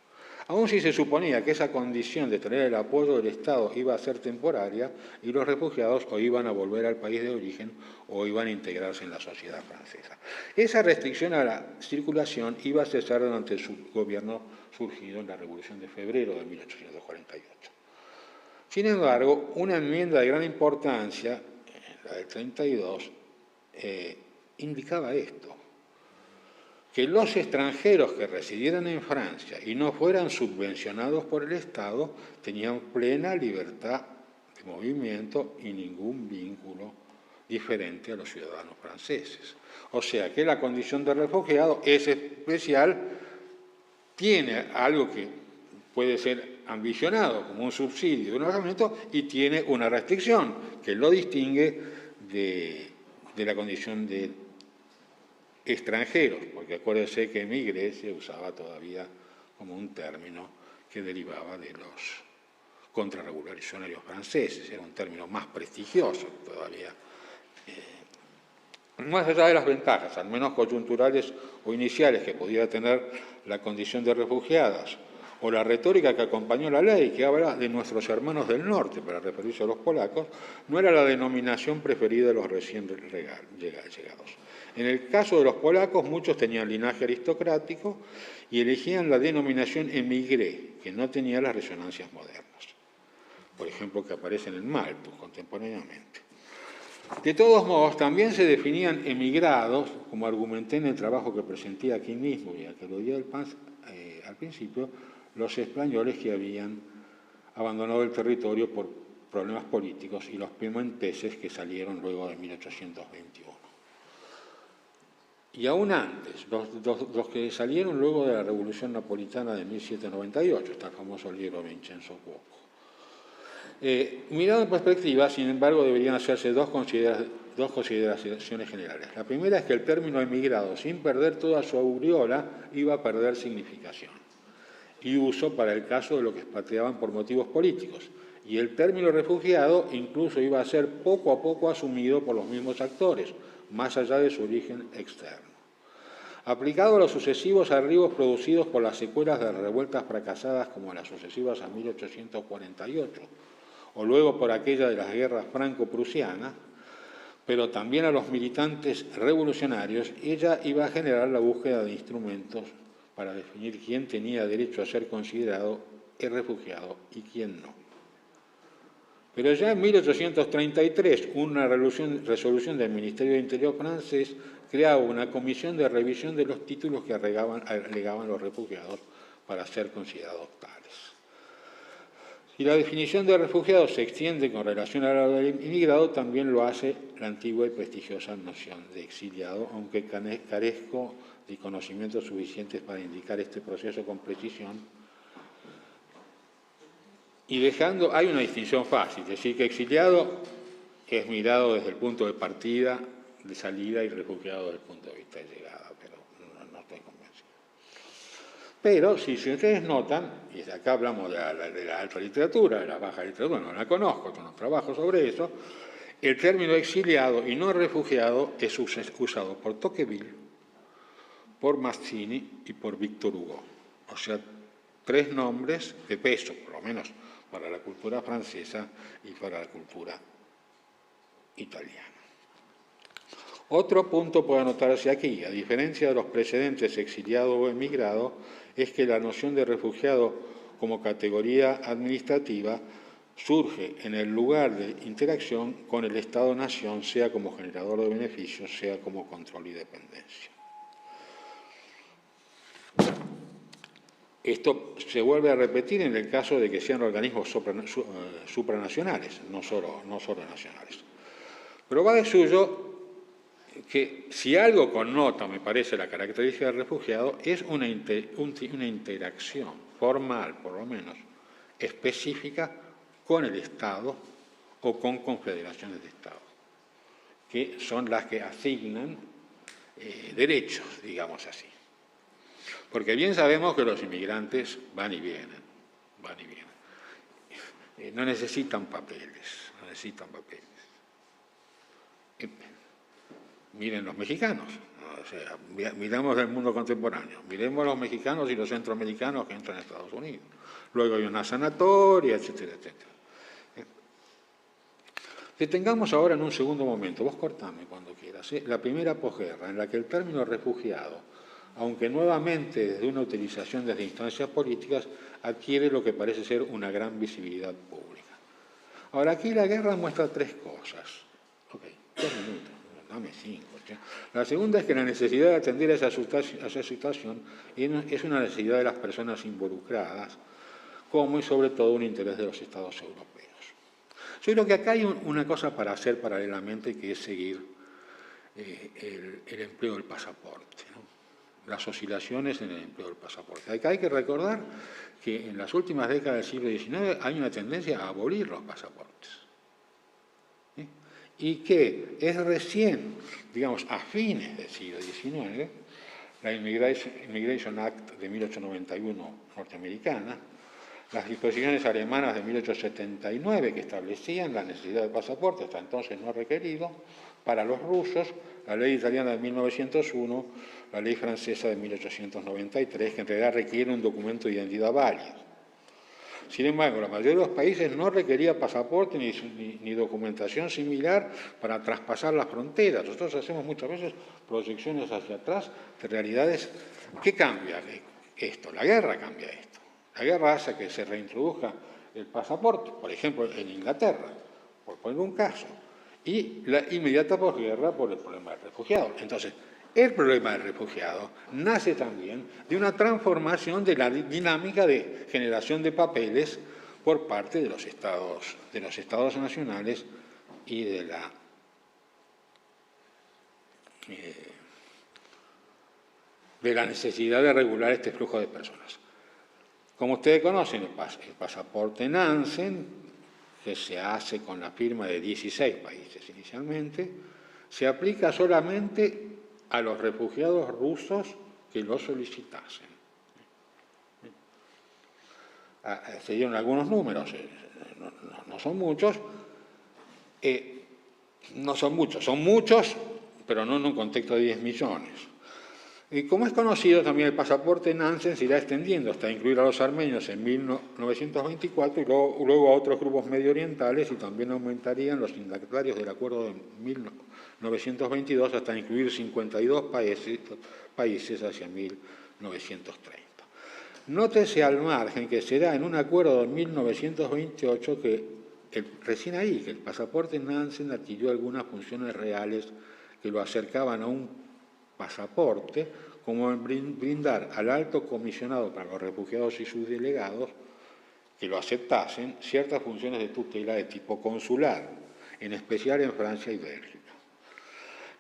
Aun si se suponía que esa condición de tener el apoyo del Estado iba a ser temporaria, y los refugiados o iban a volver al país de origen o iban a integrarse en la sociedad francesa. Esa restricción a la circulación iba a cesar durante su gobierno surgido en la Revolución de Febrero de 1848. Sin embargo, una enmienda de gran importancia, la del 32, indicaba esto, que los extranjeros que residieran en Francia y no fueran subvencionados por el Estado tenían plena libertad de movimiento y ningún vínculo diferente a los ciudadanos franceses. O sea que la condición de refugiado es especial, tiene algo que puede ser ambicionado como un subsidio de un alojamiento y tiene una restricción que lo distingue de la condición de extranjeros, porque acuérdense que emigré se usaba todavía como un término que derivaba de los contrarrevolucionarios franceses, era un término más prestigioso todavía. Más allá de las ventajas, al menos coyunturales o iniciales, que pudiera tener la condición de refugiadas, o la retórica que acompañó la ley, que habla de nuestros hermanos del norte, para referirse a los polacos, no era la denominación preferida de los recién llegados. En el caso de los polacos, muchos tenían linaje aristocrático y elegían la denominación emigré, que no tenía las resonancias modernas, por ejemplo, que aparecen en Malthus contemporáneamente. De todos modos, también se definían emigrados, como argumenté en el trabajo que presenté aquí mismo y al que lo di al principio, los españoles que habían abandonado el territorio por problemas políticos y los piemonteses que salieron luego de 1821. Y aún antes, los que salieron luego de la Revolución Napolitana de 1798, está el famoso libro de Vincenzo Cuoco. Mirado en perspectiva, sin embargo, deberían hacerse dos consideraciones generales. La primera es que el término emigrado, sin perder toda su aureola, iba a perder significación y uso para el caso de los que expatriaban por motivos políticos. Y el término refugiado incluso iba a ser poco a poco asumido por los mismos actores, más allá de su origen externo. Aplicado a los sucesivos arribos producidos por las secuelas de revueltas fracasadas como las sucesivas a 1848, o luego por aquella de las guerras franco-prusianas, pero también a los militantes revolucionarios, ella iba a generar la búsqueda de instrumentos para definir quién tenía derecho a ser considerado el refugiado y quién no. Pero ya en 1833, una resolución del Ministerio de Interior francés creaba una comisión de revisión de los títulos que alegaban los refugiados para ser considerados tales. Si la definición de refugiado se extiende con relación a la del inmigrado, también lo hace la antigua y prestigiosa noción de exiliado, aunque carezco de conocimientos suficientes para indicar este proceso con precisión. Y hay una distinción fácil, es decir, que exiliado es mirado desde el punto de partida, de salida, y refugiado desde el punto de vista de llegada, pero no estoy convencido. Pero si ustedes notan, y desde acá hablamos de la alta literatura, de la baja literatura, no la conozco, no trabajo sobre eso, el término exiliado y no refugiado es usado por Tocqueville, por Mazzini y por Victor Hugo. O sea, tres nombres de peso, por lo menos, para la cultura francesa y para la cultura italiana. Otro punto puede anotarse aquí, a diferencia de los precedentes exiliado o emigrado, es que la noción de refugiado como categoría administrativa surge en el lugar de interacción con el Estado-nación, sea como generador de beneficios, sea como control y dependencia. Esto se vuelve a repetir en el caso de que sean organismos supranacionales, no solo nacionales. Pero va de suyo que si algo connota, me parece, la característica del refugiado, es una interacción formal, por lo menos, específica con el Estado o con confederaciones de Estado, que son las que asignan derechos, digamos así. Porque bien sabemos que los inmigrantes van y vienen. No necesitan papeles. Miren los mexicanos, o sea, miramos el mundo contemporáneo, miremos los mexicanos y los centroamericanos que entran a Estados Unidos. Luego hay una sanatoria, etcétera, etcétera. Detengamos ahora en un segundo momento, vos cortame cuando quieras, la primera posguerra, en la que el término refugiado, aunque nuevamente desde una utilización desde instancias políticas, adquiere lo que parece ser una gran visibilidad pública. Ahora, aquí la guerra muestra tres cosas. Ok, 2 minutos, dame 5. La segunda es que la necesidad de atender a esa situación es una necesidad de las personas involucradas, como y sobre todo un interés de los Estados europeos. Yo creo que acá hay una cosa para hacer paralelamente, que es seguir el empleo del pasaporte, ¿no? Las oscilaciones en el empleo del pasaporte. Acá hay que recordar que en las últimas décadas del siglo XIX hay una tendencia a abolir los pasaportes. ¿Sí? Y que es recién, digamos, a fines del siglo XIX, la Immigration Act de 1891 norteamericana, las disposiciones alemanas de 1879 que establecían la necesidad de pasaporte, hasta entonces no requerido, para los rusos, la ley italiana de 1901, la ley francesa de 1893, que en realidad requiere un documento de identidad válido. Sin embargo, la mayoría de los países no requería pasaporte ni documentación similar para traspasar las fronteras. Nosotros hacemos muchas veces proyecciones hacia atrás de realidades. ¿Qué cambia esto? La guerra cambia esto. La guerra hace que se reintroduzca el pasaporte, por ejemplo, en Inglaterra, por poner un caso, y la inmediata posguerra por el problema del refugiado. Entonces, el problema del refugiado nace también de una transformación de la dinámica de generación de papeles por parte de los estados nacionales y de la necesidad de regular este flujo de personas. Como ustedes conocen, el pasaporte Nansen, que se hace con la firma de 16 países inicialmente, se aplica solamente a los refugiados rusos que lo solicitasen. Se dieron algunos números, no son muchos, son muchos, pero no en un contexto de 10 millones. Y como es conocido, también el pasaporte Nansen se irá extendiendo hasta incluir a los armenios en 1924 y luego a otros grupos medio orientales, y también aumentarían los signatarios del acuerdo de 1922 hasta incluir 52 países hacia 1930. Nótese al margen que será en un acuerdo de 1928 que recién ahí que el pasaporte Nansen adquirió algunas funciones reales que lo acercaban a un pasaporte, como en brindar al alto comisionado para los refugiados y sus delegados que lo aceptasen ciertas funciones de tutela de tipo consular, en especial en Francia y Bélgica.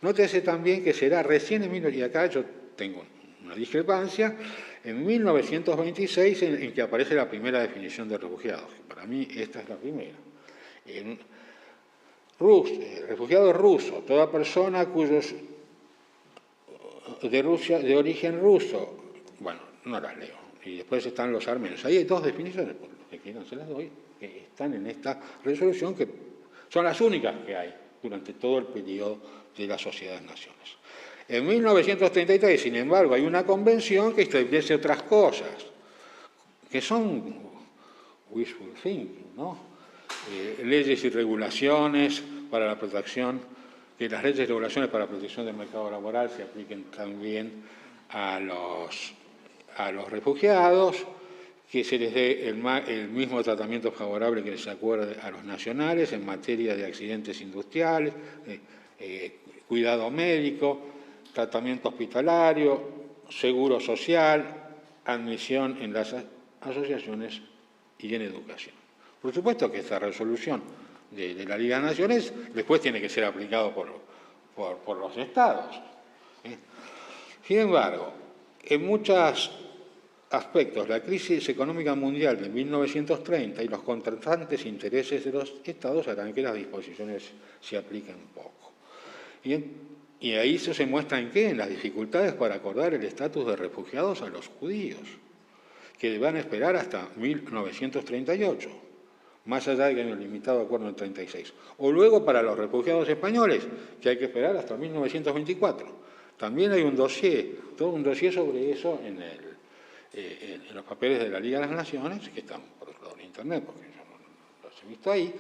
Nótese también que será recién y acá yo tengo una discrepancia, en 1926 en que aparece la primera definición de refugiados. Para mí esta es la primera. Refugiado ruso, toda persona cuyos de origen ruso, bueno, no las leo, y después están los armenios. Ahí hay dos definiciones, por lo que quieran se las doy, que están en esta resolución, que son las únicas que hay durante todo el periodo de las sociedades-naciones. En 1933, sin embargo, hay una convención que establece otras cosas, que son wishful thinking, ¿no? Leyes y regulaciones para la protección, que las leyes y regulaciones para la protección del mercado laboral se apliquen también a los refugiados, que se les dé el mismo tratamiento favorable que se acuerde a los nacionales en materia de accidentes industriales, cuidado médico, tratamiento hospitalario, seguro social, admisión en las asociaciones y en educación. Por supuesto que esta resolución de la Liga de Naciones después tiene que ser aplicado por los estados. Sin embargo, en muchos aspectos, la crisis económica mundial de 1930 y los contrastantes intereses de los estados harán que las disposiciones se apliquen poco. Y ahí eso se muestra en qué, en las dificultades para acordar el estatus de refugiados a los judíos, que van a esperar hasta 1938, más allá de que hay un limitado acuerdo en el 36. O luego para los refugiados españoles, que hay que esperar hasta 1924. También hay un dossier, todo un dossier sobre eso en los papeles de la Liga de las Naciones, que están por otro lado en Internet, porque yo no los he visto ahí,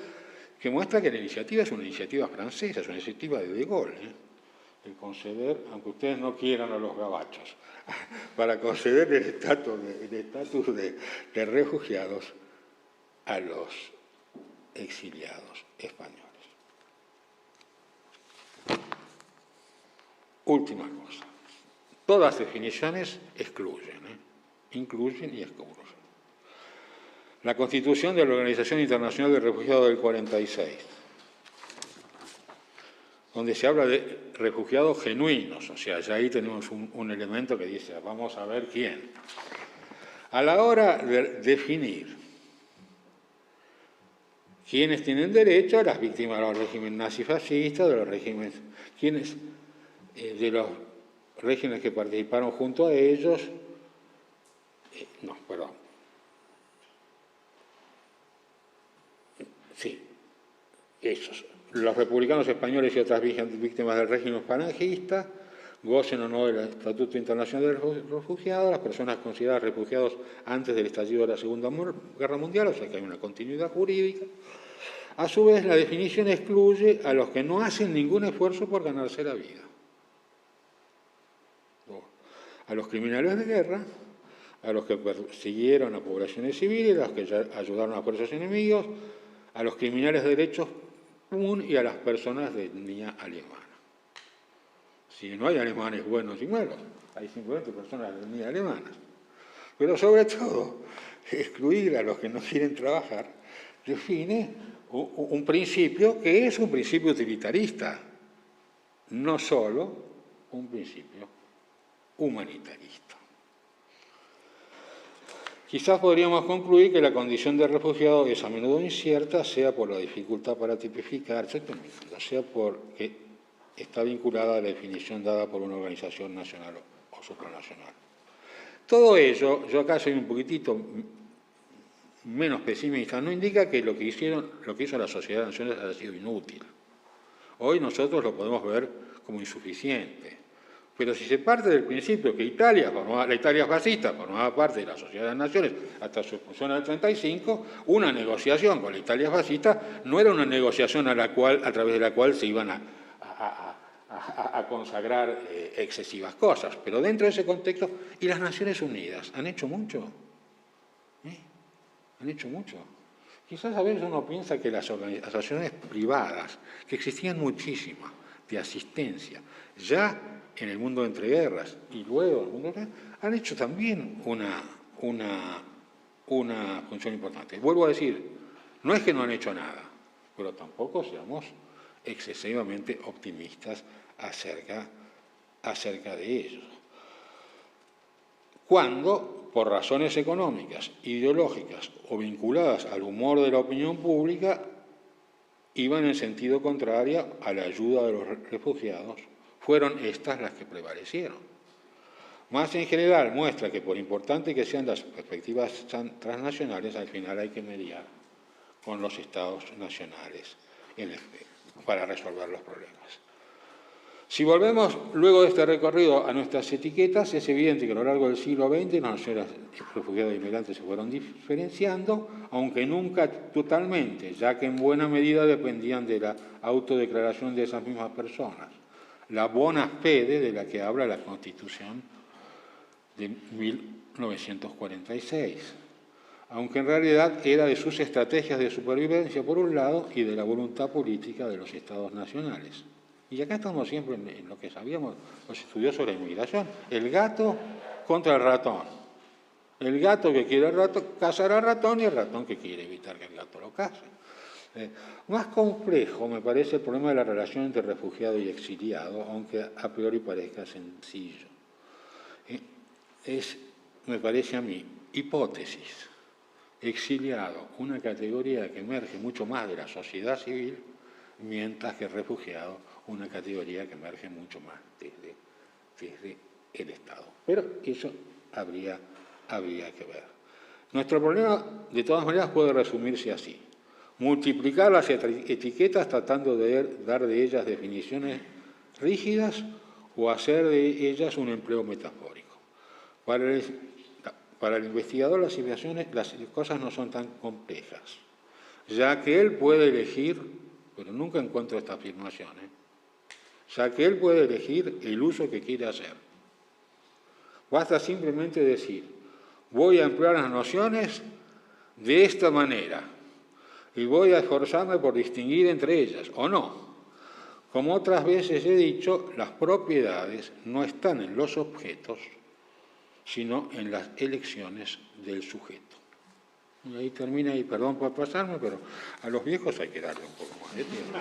que muestra que la iniciativa es una iniciativa francesa, es una iniciativa de Gaulle, el conceder, aunque ustedes no quieran a los gabachos, para conceder el estatus de refugiados a los exiliados españoles. Última cosa. Todas definiciones excluyen, incluyen y excluyen. La Constitución de la Organización Internacional de Refugiados del 46, donde se habla de refugiados genuinos, o sea, ya ahí tenemos un elemento que dice, vamos a ver quién. A la hora de definir quiénes tienen derecho, a las víctimas de los regímenes nazifascistas, de los regímenes, de los regímenes que participaron junto a ellos, esos, los republicanos españoles y otras víctimas del régimen falangista, gocen o no del Estatuto Internacional de Refugiados, las personas consideradas refugiados antes del estallido de la Segunda Guerra Mundial, o sea que hay una continuidad jurídica. A su vez, la definición excluye a los que no hacen ningún esfuerzo por ganarse la vida. A los criminales de guerra, a los que persiguieron a poblaciones civiles, a los que ayudaron a fuerzas enemigas, a los criminales de derechos comunes y a las personas de etnia alemana. Si no hay alemanes buenos y malos, hay simplemente personas de etnia alemanas. Pero sobre todo, excluir a los que no quieren trabajar define un principio que es un principio utilitarista, no solo un principio humanitarista. Quizás podríamos concluir que la condición de refugiado es a menudo incierta, sea por la dificultad para tipificarse, sea porque está vinculada a la definición dada por una organización nacional o supranacional. Todo ello, yo acá soy un poquitito menos pesimista, no indica que lo que hizo la Sociedad de Naciones haya sido inútil. Hoy nosotros lo podemos ver como insuficiente. Pero si se parte del principio que la Italia fascista formaba parte de la Sociedad de las Naciones hasta su expulsión en el 1935, una negociación con la Italia fascista no era una negociación a través de la cual se iban a consagrar excesivas cosas. Pero dentro de ese contexto, y las Naciones Unidas han hecho mucho. Han hecho mucho. Quizás a veces uno piensa que las organizaciones privadas, que existían muchísimas, de asistencia, ya en el mundo de entreguerras y luego en el mundo de han hecho también una función importante. Vuelvo a decir, no es que no han hecho nada, pero tampoco seamos excesivamente optimistas acerca de ellos. Cuando, por razones económicas, ideológicas o vinculadas al humor de la opinión pública, iban en sentido contrario a la ayuda de los refugiados, fueron estas las que prevalecieron. Más en general muestra que por importante que sean las perspectivas transnacionales, al final hay que mediar con los estados nacionales para resolver los problemas. Si volvemos luego de este recorrido a nuestras etiquetas, es evidente que a lo largo del siglo XX las naciones refugiados e inmigrantes se fueron diferenciando, aunque nunca totalmente, ya que en buena medida dependían de la autodeclaración de esas mismas personas. La bona fede de la que habla la Constitución de 1946, aunque en realidad era de sus estrategias de supervivencia por un lado y de la voluntad política de los estados nacionales. Y acá estamos siempre en lo que sabíamos los estudiosos de la inmigración, el gato contra el ratón. El gato que quiere cazar al ratón y el ratón que quiere evitar que el gato lo case. Más complejo me parece el problema de la relación entre refugiado y exiliado, aunque a priori parezca sencillo. Me parece a mí, hipótesis, exiliado, una categoría que emerge mucho más de la sociedad civil, mientras que refugiado, una categoría que emerge mucho más desde el Estado. Pero eso habría que ver. Nuestro problema, de todas maneras, puede resumirse así. Multiplicar las etiquetas tratando de dar de ellas definiciones rígidas o hacer de ellas un empleo metafórico. Para el investigador las cosas no son tan complejas, ya que él puede elegir, pero nunca encuentro esta afirmación, ya que él puede elegir el uso que quiere hacer. Basta simplemente decir, voy a emplear las nociones de esta manera y voy a esforzarme por distinguir entre ellas, o no. Como otras veces he dicho, las propiedades no están en los objetos, sino en las elecciones del sujeto. Y ahí termina, y perdón por pasarme, pero a los viejos hay que darle un poco más de tiempo.